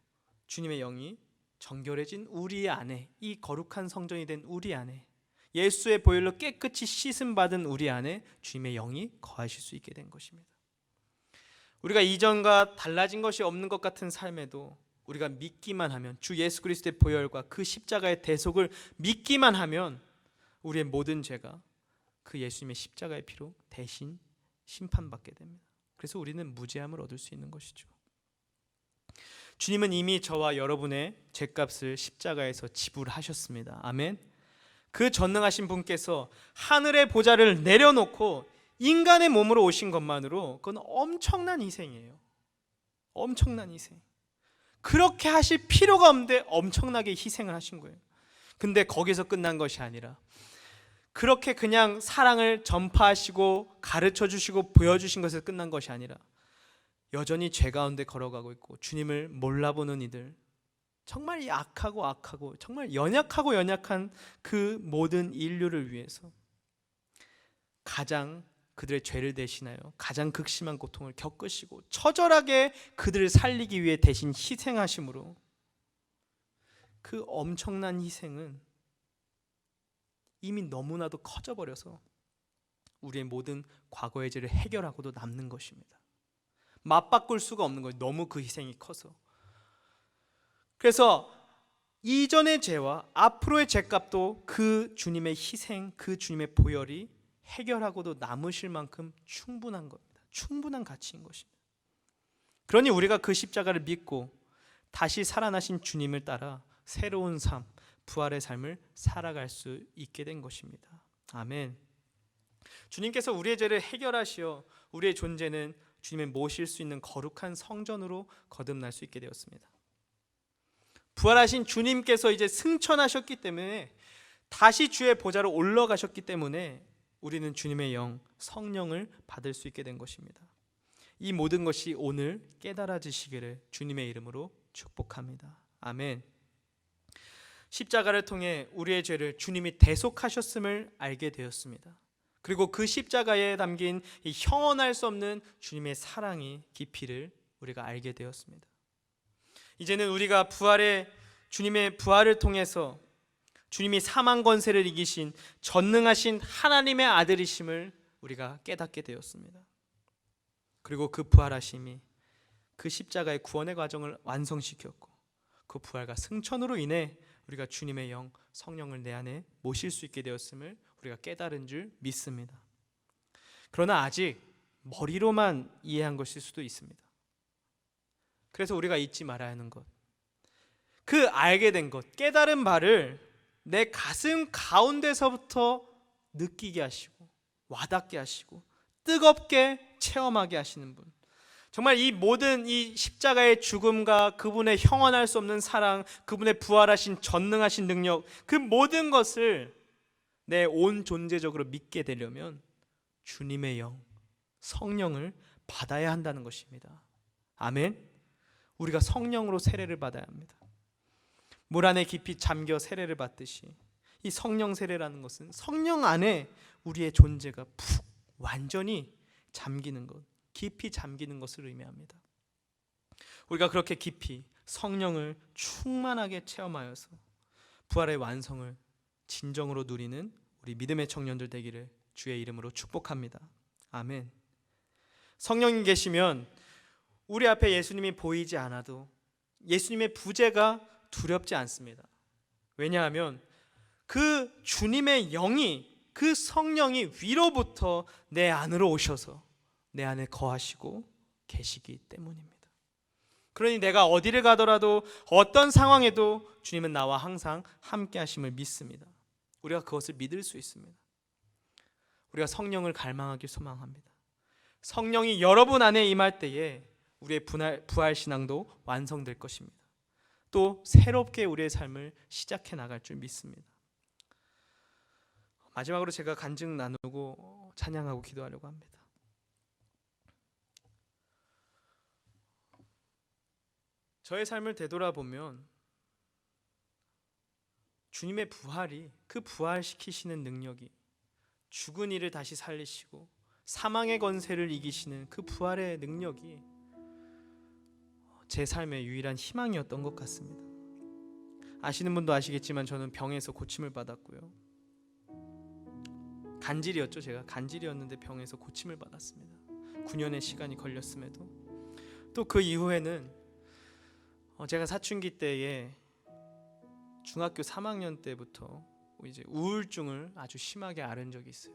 주님의 영이 정결해진 우리 안에, 이 거룩한 성전이 된 우리 안에, 예수의 보혈로 깨끗이 씻음 받은 우리 안에 주님의 영이 거하실 수 있게 된 것입니다. 우리가 이전과 달라진 것이 없는 것 같은 삶에도 우리가 믿기만 하면, 주 예수 그리스도의 보혈과 그 십자가의 대속을 믿기만 하면 우리의 모든 죄가 그 예수님의 십자가의 피로 대신 심판받게 됩니다. 그래서 우리는 무죄함을 얻을 수 있는 것이죠. 주님은 이미 저와 여러분의 죄값을 십자가에서 지불하셨습니다. 아멘. 그 전능하신 분께서 하늘의 보좌를 내려놓고 인간의 몸으로 오신 것만으로 그건 엄청난 희생이에요. 엄청난 희생. 그렇게 하실 필요가 없는데 엄청나게 희생을 하신 거예요. 근데 거기서 끝난 것이 아니라, 그렇게 그냥 사랑을 전파하시고 가르쳐 주시고 보여주신 것에서 끝난 것이 아니라, 여전히 죄 가운데 걸어가고 있고 주님을 몰라보는 이들, 정말 악하고 정말 연약한 그 모든 인류를 위해서 가장 그들의 죄를 대신하여 가장 극심한 고통을 겪으시고 처절하게 그들을 살리기 위해 대신 희생하심으로, 그 엄청난 희생은 이미 너무나도 커져버려서 우리의 모든 과거의 죄를 해결하고도 남는 것입니다. 맞바꿀 수가 없는 거예요. 너무 그 희생이 커서. 그래서 이전의 죄와 앞으로의 죄값도 그 주님의 희생, 그 주님의 보혈이 해결하고도 남으실 만큼 충분한 겁니다. 충분한 가치인 것입니다. 그러니 우리가 그 십자가를 믿고 다시 살아나신 주님을 따라 새로운 삶, 부활의 삶을 살아갈 수 있게 된 것입니다. 아멘. 주님께서 우리의 죄를 해결하시어 우리의 존재는 주님의 모실 수 있는 거룩한 성전으로 거듭날 수 있게 되었습니다. 부활하신 주님께서 이제 승천하셨기 때문에, 다시 주의 보좌로 올라가셨기 때문에 우리는 주님의 영, 성령을 받을 수 있게 된 것입니다. 이 모든 것이 오늘 깨달아지시기를 주님의 이름으로 축복합니다. 아멘. 십자가를 통해 우리의 죄를 주님이 대속하셨음을 알게 되었습니다. 그리고 그 십자가에 담긴 이 형언할 수 없는 주님의 사랑의 깊이를 우리가 알게 되었습니다. 이제는 우리가 주님의 부활을 통해서 주님이 사망 권세를 이기신 전능하신 하나님의 아들이심을 우리가 깨닫게 되었습니다. 그리고 그 부활하심이 그 십자가의 구원의 과정을 완성시켰고, 그 부활과 승천으로 인해 우리가 주님의 영, 성령을 내 안에 모실 수 있게 되었음을 우리가 깨달은 줄 믿습니다. 그러나 아직 머리로만 이해한 것일 수도 있습니다. 그래서 우리가 잊지 말아야 하는 것, 그 알게 된 것, 깨달은 바를 내 가슴 가운데서부터 느끼게 하시고 와닿게 하시고 뜨겁게 체험하게 하시는 분, 정말 이 모든 이 십자가의 죽음과 그분의 형언할 수 없는 사랑, 그분의 부활하신 전능하신 능력, 그 모든 것을 내 온 존재적으로 믿게 되려면 주님의 영, 성령을 받아야 한다는 것입니다. 아멘. 우리가 성령으로 세례를 받아야 합니다. 물 안에 깊이 잠겨 세례를 받듯이 이 성령 세례라는 것은 성령 안에 우리의 존재가 푹 완전히 잠기는 것, 깊이 잠기는 것을 의미합니다. 우리가 그렇게 깊이 성령을 충만하게 체험하여서 부활의 완성을 진정으로 누리는 우리 믿음의 청년들 되기를 주의 이름으로 축복합니다. 아멘. 성령님 계시면 우리 앞에 예수님이 보이지 않아도 예수님의 부재가 두렵지 않습니다. 왜냐하면 그 주님의 영이, 그 성령이 위로부터 내 안으로 오셔서 내 안에 거하시고 계시기 때문입니다. 그러니 내가 어디를 가더라도 어떤 상황에도 주님은 나와 항상 함께 하심을 믿습니다. 우리가 그것을 믿을 수 있습니다. 우리가 성령을 갈망하기 소망합니다. 성령이 여러분 안에 임할 때에 우리의 부활신앙도 완성될 것입니다. 또 새롭게 우리의 삶을 시작해 나갈 줄 믿습니다. 마지막으로 제가 간증 나누고 찬양하고 기도하려고 합니다. 저의 삶을 되돌아보면 주님의 부활이, 그 부활시키시는 능력이, 죽은 이를 다시 살리시고 사망의 권세를 이기시는 그 부활의 능력이 제 삶의 유일한 희망이었던 것 같습니다. 아시는 분도 아시겠지만 저는 병에서 고침을 받았고요. 간질이었죠. 제가 간질이었는데 병에서 고침을 받았습니다. 9년의 시간이 걸렸음에도. 또 그 이후에는 제가 사춘기 때에 중학교 3학년 때부터 이제 우울증을 아주 심하게 앓은 적이 있어요.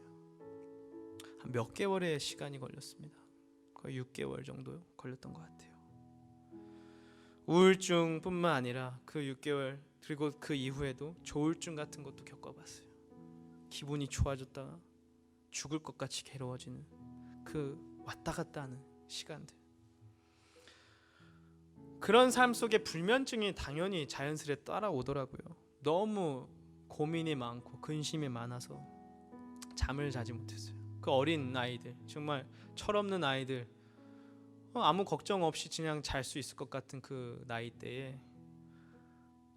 한 몇 개월의 시간이 걸렸습니다. 거의 6개월 정도 걸렸던 것 같아요. 우울증뿐만 아니라 그 6개월 그리고 그 이후에도 조울증 같은 것도 겪어봤어요. 기분이 좋아졌다가 죽을 것 같이 괴로워지는 그 왔다 갔다 하는 시간들. 그런 삶 속에 불면증이 당연히 자연스레 따라오더라고요. 너무 고민이 많고 근심이 많아서 잠을 자지 못했어요. 그 어린 아이들, 정말 철없는 아이들, 아무 걱정 없이 그냥 잘 수 있을 것 같은 그 나이 때에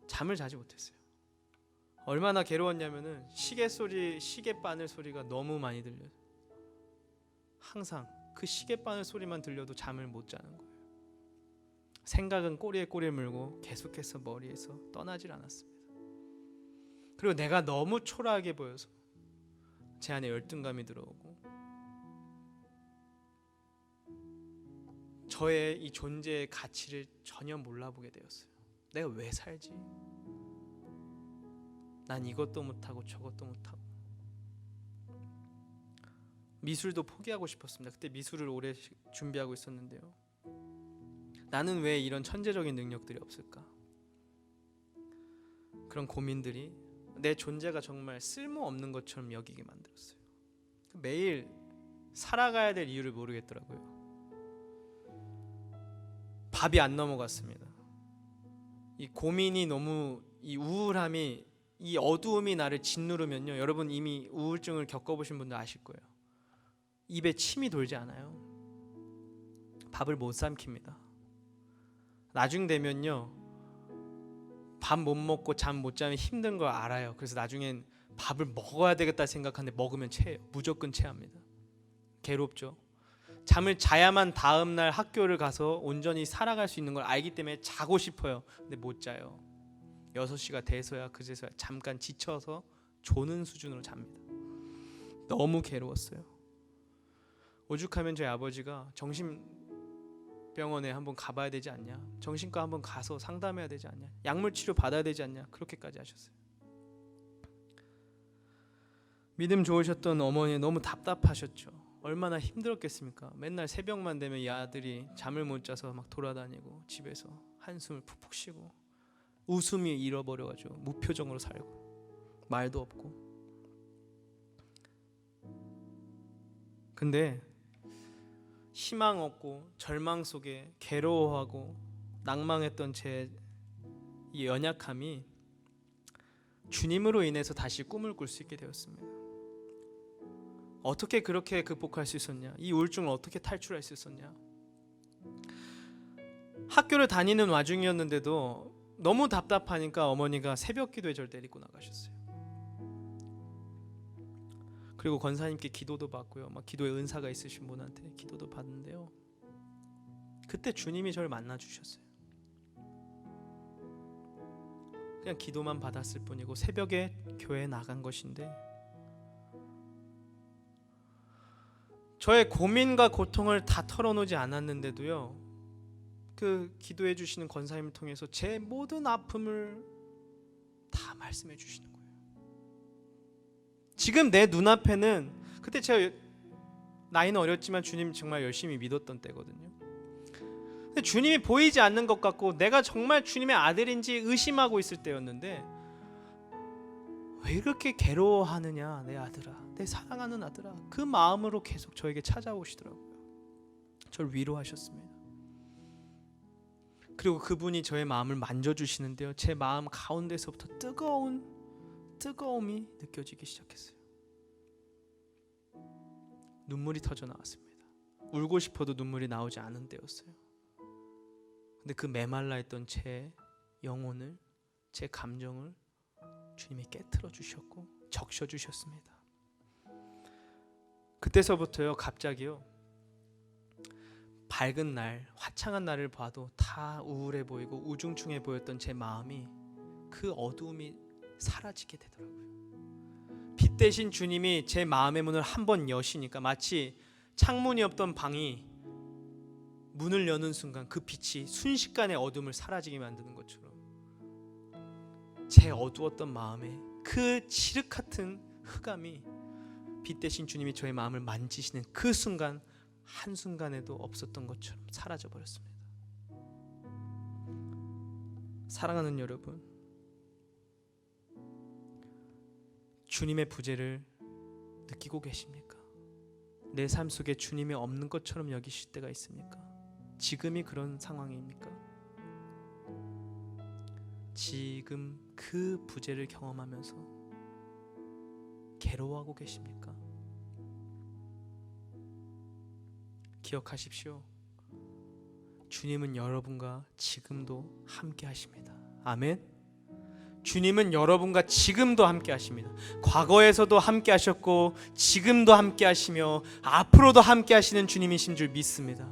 잠을 자지 못했어요. 얼마나 괴로웠냐면은 시계 소리, 시계 바늘 소리가 너무 많이 들려요. 항상 그 시계 바늘 소리만 들려도 잠을 못 자는 거예요. 생각은 꼬리에 꼬리를 물고 계속해서 머리에서 떠나질 않았습니다. 그리고 내가 너무 초라하게 보여서 제 안에 열등감이 들어오고 저의 이 존재의 가치를 전혀 몰라보게 되었어요. 내가 왜 살지? 난 이것도 못하고 저것도 못하고. 미술도 포기하고 싶었습니다. 그때 미술을 오래 준비하고 있었는데요. 나는 왜 이런 천재적인 능력들이 없을까? 그런 고민들이 내 존재가 정말 쓸모없는 것처럼 여기게 만들었어요. 매일 살아가야 될 이유를 모르겠더라고요. 밥이 안 넘어갔습니다. 이 고민이 너무, 이 우울함이, 이 어두움이 나를 짓누르면요, 여러분 이미 우울증을 겪어보신 분들 아실 거예요. 입에 침이 돌지 않아요. 밥을 못 삼킵니다. 나중 되면요, 밥 못 먹고 잠 못 자면 힘든 걸 알아요. 그래서 나중엔 밥을 먹어야 되겠다 생각하는데 먹으면 체해요. 무조건 체합니다. 괴롭죠. 잠을 자야만 다음날 학교를 가서 온전히 살아갈 수 있는 걸 알기 때문에 자고 싶어요. 근데 못 자요. 6시가 돼서야 그제서야 잠깐 지쳐서 조는 수준으로 잡니다. 너무 괴로웠어요. 오죽하면 저희 아버지가 정신병원에 한번 가봐야 되지 않냐, 정신과 한번 가서 상담해야 되지 않냐, 약물 치료 받아야 되지 않냐, 그렇게까지 하셨어요. 믿음 좋으셨던 어머니 너무 답답하셨죠. 얼마나 힘들었겠습니까? 맨날 새벽만 되면 이 아들이 잠을 못 자서 막 돌아다니고 집에서 한숨을 푹푹 쉬고 웃음이 잃어버려가지고 무표정으로 살고 말도 없고. 근데 희망 없고 절망 속에 괴로워하고 낭망했던 제 이 연약함이 주님으로 인해서 다시 꿈을 꿀 수 있게 되었습니다. 어떻게 그렇게 극복할 수 있었냐? 이 우울증을 어떻게 탈출할 수 있었냐? 학교를 다니는 와중이었는데도 너무 답답하니까 어머니가 새벽 기도에 저를 데리고 나가셨어요. 그리고 권사님께 기도도 받고요. 막 기도의 은사가 있으신 분한테 기도도 받는데요. 그때 주님이 저를 만나 주셨어요. 그냥 기도만 받았을 뿐이고 새벽에 교회에 나간 것인데 저의 고민과 고통을 다 털어놓지 않았는데도요, 그 기도해 주시는 권사님을 통해서 제 모든 아픔을 다 말씀해 주시는 거예요. 지금 내 눈앞에는, 그때 제가 나이는 어렸지만 주님 정말 열심히 믿었던 때거든요. 근데 주님이 보이지 않는 것 같고 내가 정말 주님의 아들인지 의심하고 있을 때였는데, 왜 이렇게 괴로워하느냐 내 아들아, 내 사랑하는 아들아, 그 마음으로 계속 저에게 찾아오시더라고요. 저를 위로하셨습니다. 그리고 그분이 저의 마음을 만져주시는데요, 제 마음 가운데서부터 뜨거움이 느껴지기 시작했어요. 눈물이 터져 나왔습니다. 울고 싶어도 눈물이 나오지 않은 때였어요. 근데 그 메말라 있던 제 영혼을, 제 감정을 주님이 깨트려 주셨고 적셔 주셨습니다. 그때서부터요, 갑자기요, 밝은 날, 화창한 날을 봐도 다 우울해 보이고 우중충해 보였던 제 마음이, 그 어두움이 사라지게 되더라고요. 빛 대신 주님이 제 마음의 문을 한번 여시니까 마치 창문이 없던 방이 문을 여는 순간 그 빛이 순식간에 어둠을 사라지게 만드는 것처럼, 제 어두웠던 마음에 그 칠흑 같은 흑암이 빛 대신 주님이 저의 마음을 만지시는 그 순간, 한순간에도 없었던 것처럼 사라져 버렸습니다. 사랑하는 여러분, 주님의 부재를 느끼고 계십니까? 내 삶 속에 주님이 없는 것처럼 여기실 때가 있습니까? 지금이 그런 상황입니까? 지금 그 부재를 경험하면서 괴로워하고 계십니까? 기억하십시오. 주님은 여러분과 지금도 함께 하십니다. 아멘. 주님은 여러분과 지금도 함께 하십니다. 과거에서도 함께 하셨고 지금도 함께 하시며 앞으로도 함께 하시는 주님이신 줄 믿습니다.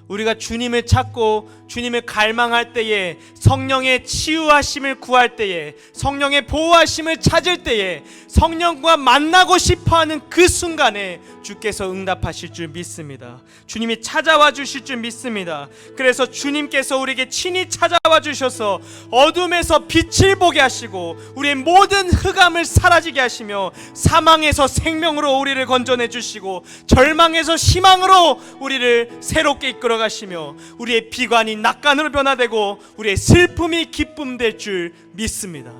우리가 주님을 찾고 주님을 갈망할 때에, 성령의 치유하심을 구할 때에, 성령의 보호하심을 찾을 때에, 성령과 만나고 싶어하는 그 순간에 주께서 응답하실 줄 믿습니다. 주님이 찾아와 주실 줄 믿습니다. 그래서 주님께서 우리에게 친히 찾아와 주셔서 어둠에서 빛을 보게 하시고 우리의 모든 흑암을 사라지게 하시며 사망에서 생명으로 우리를 건져내 주시고 절망에서 희망으로 우리를 새롭게 이끌어 가시며 우리의 비관이 낙관으로 변화되고 우리의 슬픔이 기쁨 될 줄 믿습니다.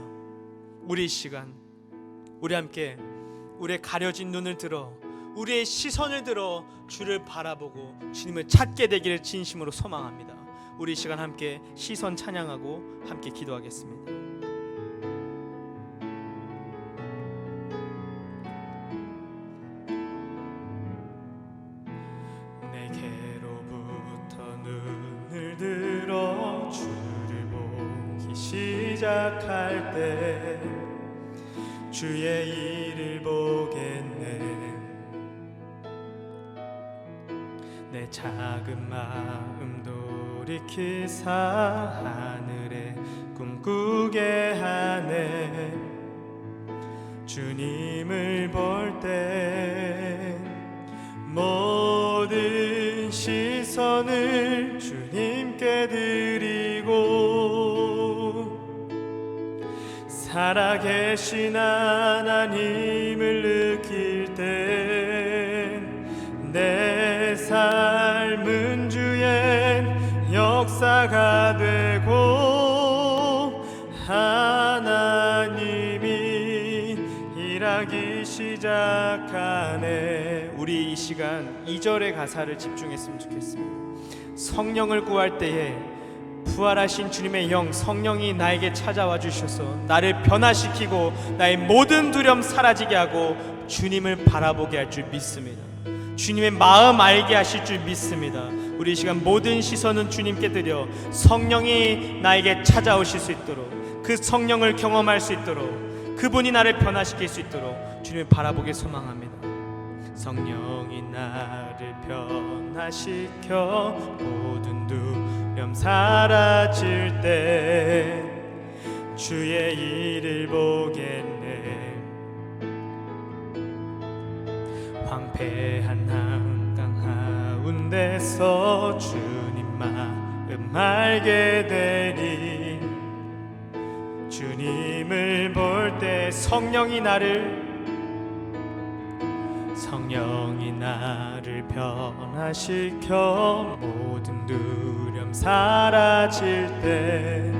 우리 이 시간, 우리 함께 우리의 가려진 눈을 들어, 우리의 시선을 들어 주를 바라보고 주님을 찾게 되기를 진심으로 소망합니다. 우리 이 시간 함께 시선 찬양하고 함께 기도하겠습니다. 들어 주를 보기 시작할 때 주의 일을 보겠네. 내 작은 마음 돌이키사 하늘에 꿈꾸게 하네. 주님을 볼 때 모든 시선을 주님께 드리고 살아계신 하나님을 느낄 때 내 삶은 주의 역사가 되고 하나님이 일하기 시작하네. 우리 이 시간 2절의 가사를 집중했으면 좋겠습니다. 성령을 구할 때에 부활하신 주님의 영 성령이 나에게 찾아와 주셔서 나를 변화시키고 나의 모든 두려움 사라지게 하고 주님을 바라보게 할 줄 믿습니다. 주님의 마음 알게 하실 줄 믿습니다. 우리 이 시간 모든 시선은 주님께 드려 성령이 나에게 찾아오실 수 있도록, 그 성령을 경험할 수 있도록, 그분이 나를 변화시킬 수 있도록 주님을 바라보게 소망합니다. 성령이 나를 변화시켜 모든 두려움 사라질 때 주의 일을 보겠네. 황폐한 가운데서 주님 마음 알게 되리. 주님을 볼 때 성령이 나를 변화시켜 모든 두려움 사라질 때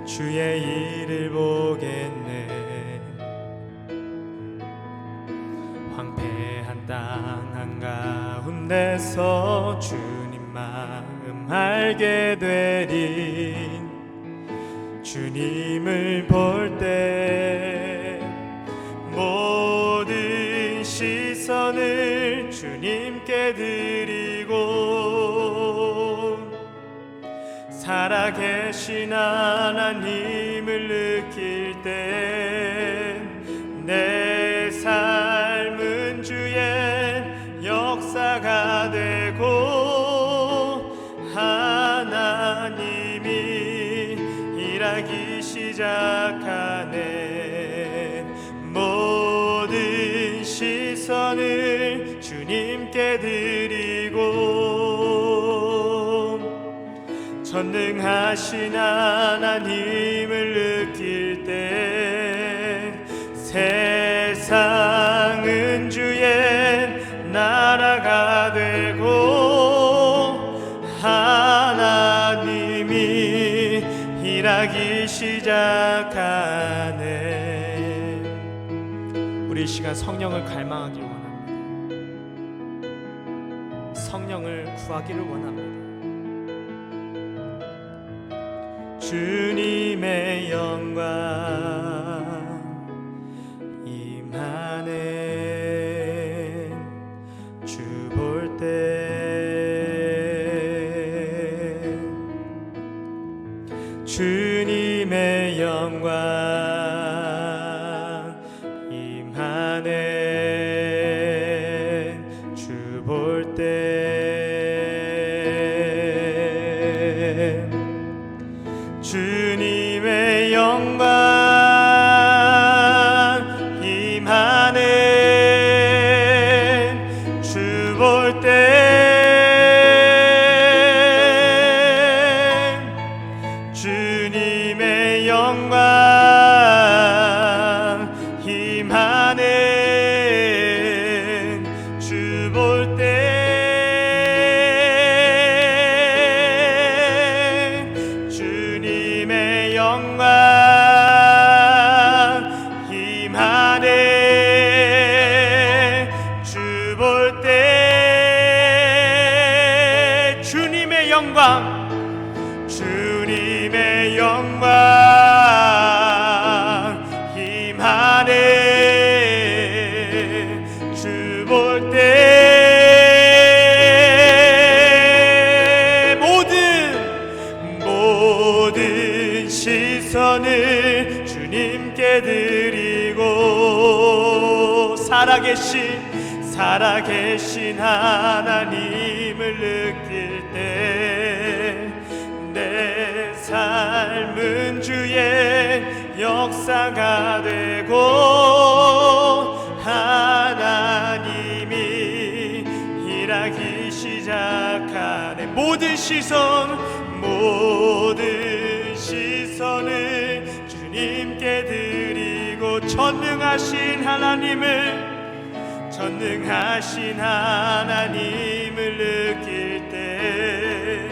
주의 일을 보겠네. 황폐한 땅 한가운데서 주님 마음 알게 되리. 주님을 볼 때 모든 시선을 주님께 드리고 살아계신 하나님을 느낄 때 내 삶은 주의 역사가 되고 하나님이 일하기 시작하네. 모든 시선을 주님께 드리고 전능하신 하나님을 느낄 때 세상은 주의 나라가 되고 하나님이 일하기 시작하네. 우리 이 시간 성령을 갈망하길 원합니다. 성령을 구하기를 원합니다. 주님의 영광 임하네. 주 볼 때 주님의 영광 임하네. 주 볼 때 주님의 영광 임하네. 주 볼 때 주님의 영광 임하네. 주 볼 때 주님의 영광 임하네. 주 볼 때 주님의 영광 주님의 영광 임하네. 주 볼 때 모든 시선을 주님께 드리고 살아계신 하나님을 느낄 때 내 삶은 주의 역사가 되고 하나님이 일하기 시작하네. 모든 시선을 주님께 드리고 전능하신 하나님을 느낄 때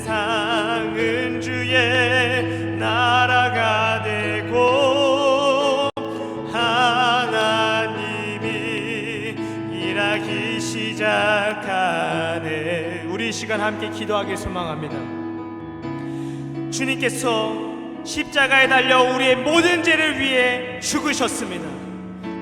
세상은 주의 나라가 되고 하나님이 일하기 시작하네. 우리 이 시간 함께 기도하길 소망합니다. 주님께서 십자가에 달려 우리의 모든 죄를 위해 죽으셨습니다.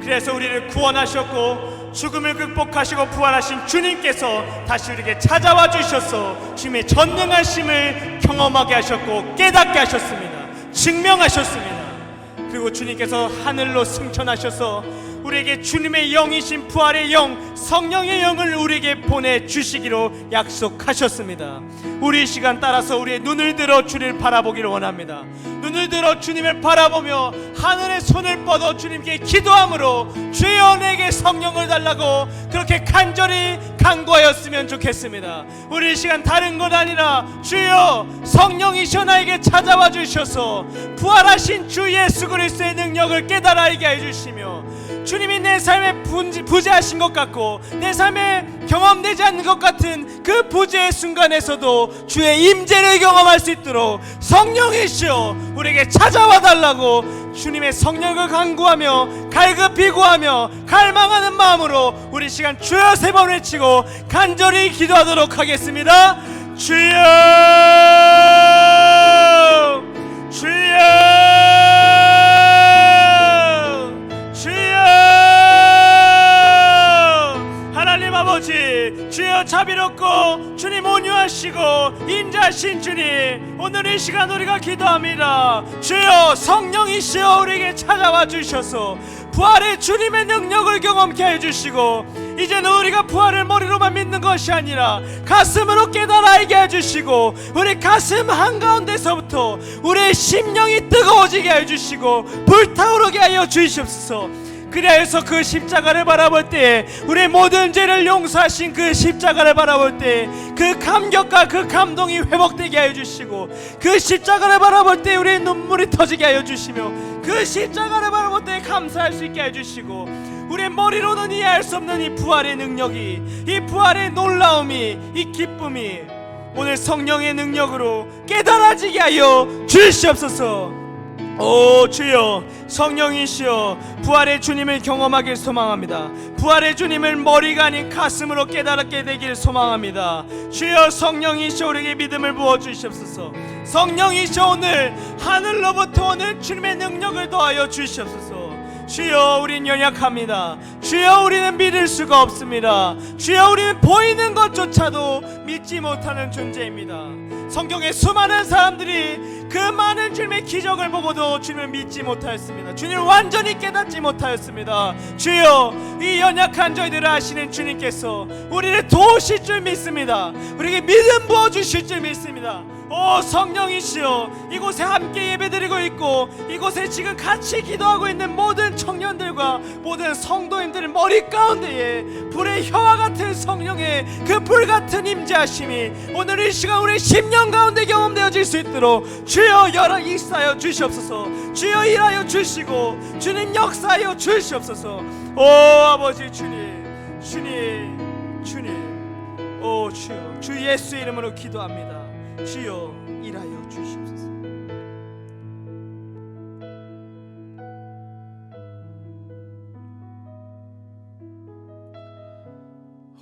그래서 우리를 구원하셨고 죽음을 극복하시고 부활하신 주님께서 다시 우리에게 찾아와 주셔서 주님의 전능하심을 경험하게 하셨고 깨닫게 하셨습니다. 증명하셨습니다. 그리고 주님께서 하늘로 승천하셔서 우리에게 주님의 영이신 부활의 영, 성령의 영을 우리에게 보내주시기로 약속하셨습니다. 우리 시간 따라서 우리의 눈을 들어 주를 바라보기를 원합니다. 눈을 들어 주님을 바라보며 하늘의 손을 뻗어 주님께 기도함으로 주여 내게 성령을 달라고 그렇게 간절히 간구하였으면 좋겠습니다. 우리 시간 다른 것 아니라 주여 성령이셔 나에게 찾아와 주셔서 부활하신 주 예수 그리스도의 능력을 깨달아 알게 해주시며 주님이 내 삶에 부재하신 것 같고 내 삶에 경험되지 않는 것 같은 그 부재의 순간에서도 주의 임재를 경험할 수 있도록 성령이시여 우리에게 찾아와 달라고 주님의 성령을 간구하며 갈급히 구하며 갈망하는 마음으로 우리 시간 주여 3번 외치고 간절히 기도하도록 하겠습니다. 주여 주여 주여 하나님 아버지 주여 자비롭고 주님 온유하시고 인자하신 주님 오늘 이 시간 우리가 기도합니다. 주여 성령이시여 우리에게 찾아와 주셔서 부활의 주님의 능력을 경험케 해주시고 이제는 우리가 부활을 머리로만 믿는 것이 아니라 가슴으로 깨달아 알게 해주시고 우리 가슴 한가운데서부터 우리의 심령이 뜨거워지게 해주시고 불타오르게 하여 주시옵소서. 그래서 그 십자가를 바라볼 때 우리의 모든 죄를 용서하신 그 십자가를 바라볼 때 그 감격과 그 감동이 회복되게 하여 주시고 그 십자가를 바라볼 때 우리의 눈물이 터지게 하여 주시며 그 십자가를 바라볼 때 감사할 수 있게 해주시고 우리의 머리로는 이해할 수 없는 이 부활의 능력이 이 부활의 놀라움이 이 기쁨이 오늘 성령의 능력으로 깨달아지게 하여 주시옵소서. 오 주여 성령이시여 부활의 주님을 경험하길 소망합니다. 부활의 주님을 머리가 아닌 가슴으로 깨달게 되길 소망합니다. 주여 성령이시여 우리에게 믿음을 부어주시옵소서. 성령이시여 오늘 하늘로부터 오늘 주님의 능력을 더하여 주시옵소서. 주여 우린 연약합니다. 주여 우리는 믿을 수가 없습니다. 주여 우리는 보이는 것조차도 믿지 못하는 존재입니다. 성경에 수많은 사람들이 그 많은 주님의 기적을 보고도 주님을 믿지 못하였습니다. 주님을 완전히 깨닫지 못하였습니다. 주여 이 연약한 저희들을 아시는 주님께서 우리를 도우실 줄 믿습니다. 우리에게 믿음 부어주실 줄 믿습니다. 오 성령이시여 이곳에 함께 예배드리고 있고 이곳에 지금 같이 기도하고 있는 모든 청년들과 모든 성도님들의 머리 가운데에 불의 혀와 같은 성령의 그 불같은 임재하심이 오늘 이 시간 우리 심령 가운데 경험되어질 수 있도록 주여 일하여 주시옵소서. 주여 일하여 주시고 주님 역사하여 주시옵소서. 오 아버지 주님 오 주여 주 예수의 이름으로 기도합니다. 주여 일하여 주시옵소서.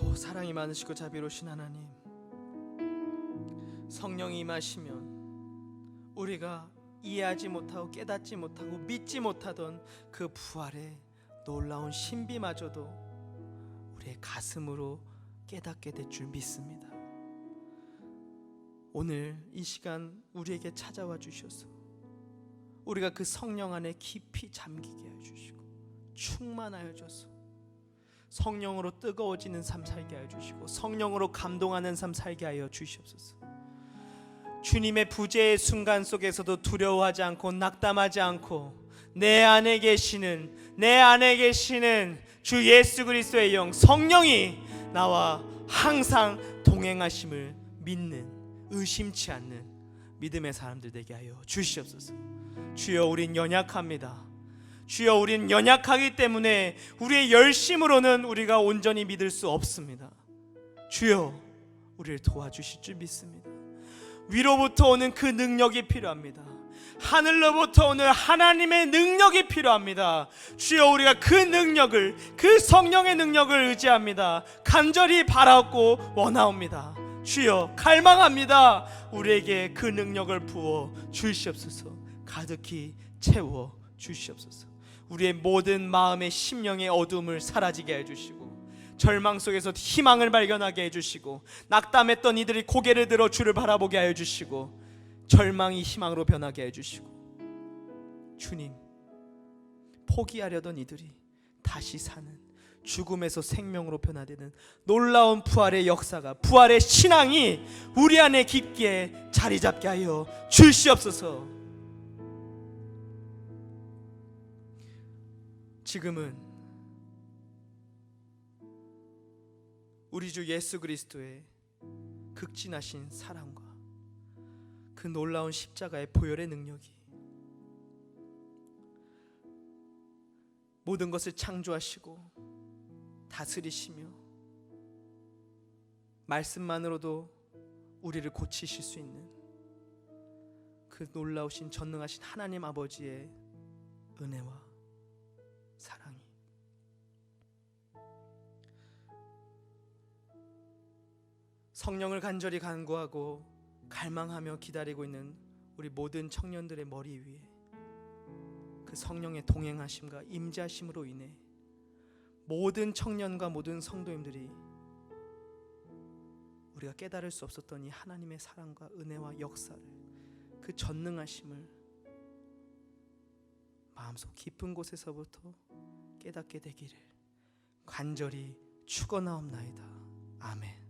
오 사랑이 많으시고 자비로우신 하나님, 성령이 임하시면 우리가 이해하지 못하고 깨닫지 못하고 믿지 못하던 그 부활의 놀라운 신비마저도 우리의 가슴으로 깨닫게 될 줄 믿습니다. 오늘 이 시간 우리에게 찾아와 주셔서 우리가 그 성령 안에 깊이 잠기게 해 주시고 충만하여 줘서 성령으로 뜨거워지는 삶 살게 하여 주시고 성령으로 감동하는 삶 살게 하여 주시옵소서. 주님의 부재의 순간 속에서도 두려워하지 않고 낙담하지 않고 내 안에 계시는 주 예수 그리스도의 영 성령이 나와 항상 동행하심을 믿는 의심치 않는 믿음의 사람들 되게 하여 주시옵소서. 주여 우린 연약합니다. 주여 우린 연약하기 때문에 우리의 열심으로는 우리가 온전히 믿을 수 없습니다. 주여 우리를 도와주실 줄 믿습니다. 위로부터 오는 그 능력이 필요합니다. 하늘로부터 오는 하나님의 능력이 필요합니다. 주여 우리가 그 능력을 그 성령의 능력을 의지합니다. 간절히 바라고 원하옵니다. 주여 갈망합니다. 우리에게 그 능력을 부어 주시옵소서. 가득히 채워 주시옵소서. 우리의 모든 마음의 심령의 어둠을 사라지게 해주시고 절망 속에서 희망을 발견하게 해주시고 낙담했던 이들이 고개를 들어 주를 바라보게 하여 주시고 절망이 희망으로 변하게 해주시고 주님 포기하려던 이들이 다시 사는, 죽음에서 생명으로 변화되는 놀라운 부활의 역사가, 부활의 신앙이 우리 안에 깊게 자리 잡게 하여 주시옵소서. 지금은 우리 주 예수 그리스도의 극진하신 사랑과 그 놀라운 십자가의 보혈의 능력이 모든 것을 창조하시고 다스리시며 말씀만으로도 우리를 고치실 수 있는 그 놀라우신 전능하신 하나님 아버지의 은혜와 사랑이 성령을 간절히 간구하고 갈망하며 기다리고 있는 우리 모든 청년들의 머리 위에 그 성령의 동행하심과 임재하심으로 인해 모든 청년과 모든 성도님들이 우리가 깨달을 수 없었던 이 하나님의 사랑과 은혜와 역사를, 그 전능하심을 마음속 깊은 곳에서부터 깨닫게 되기를 간절히 축원하옵나이다. 아멘.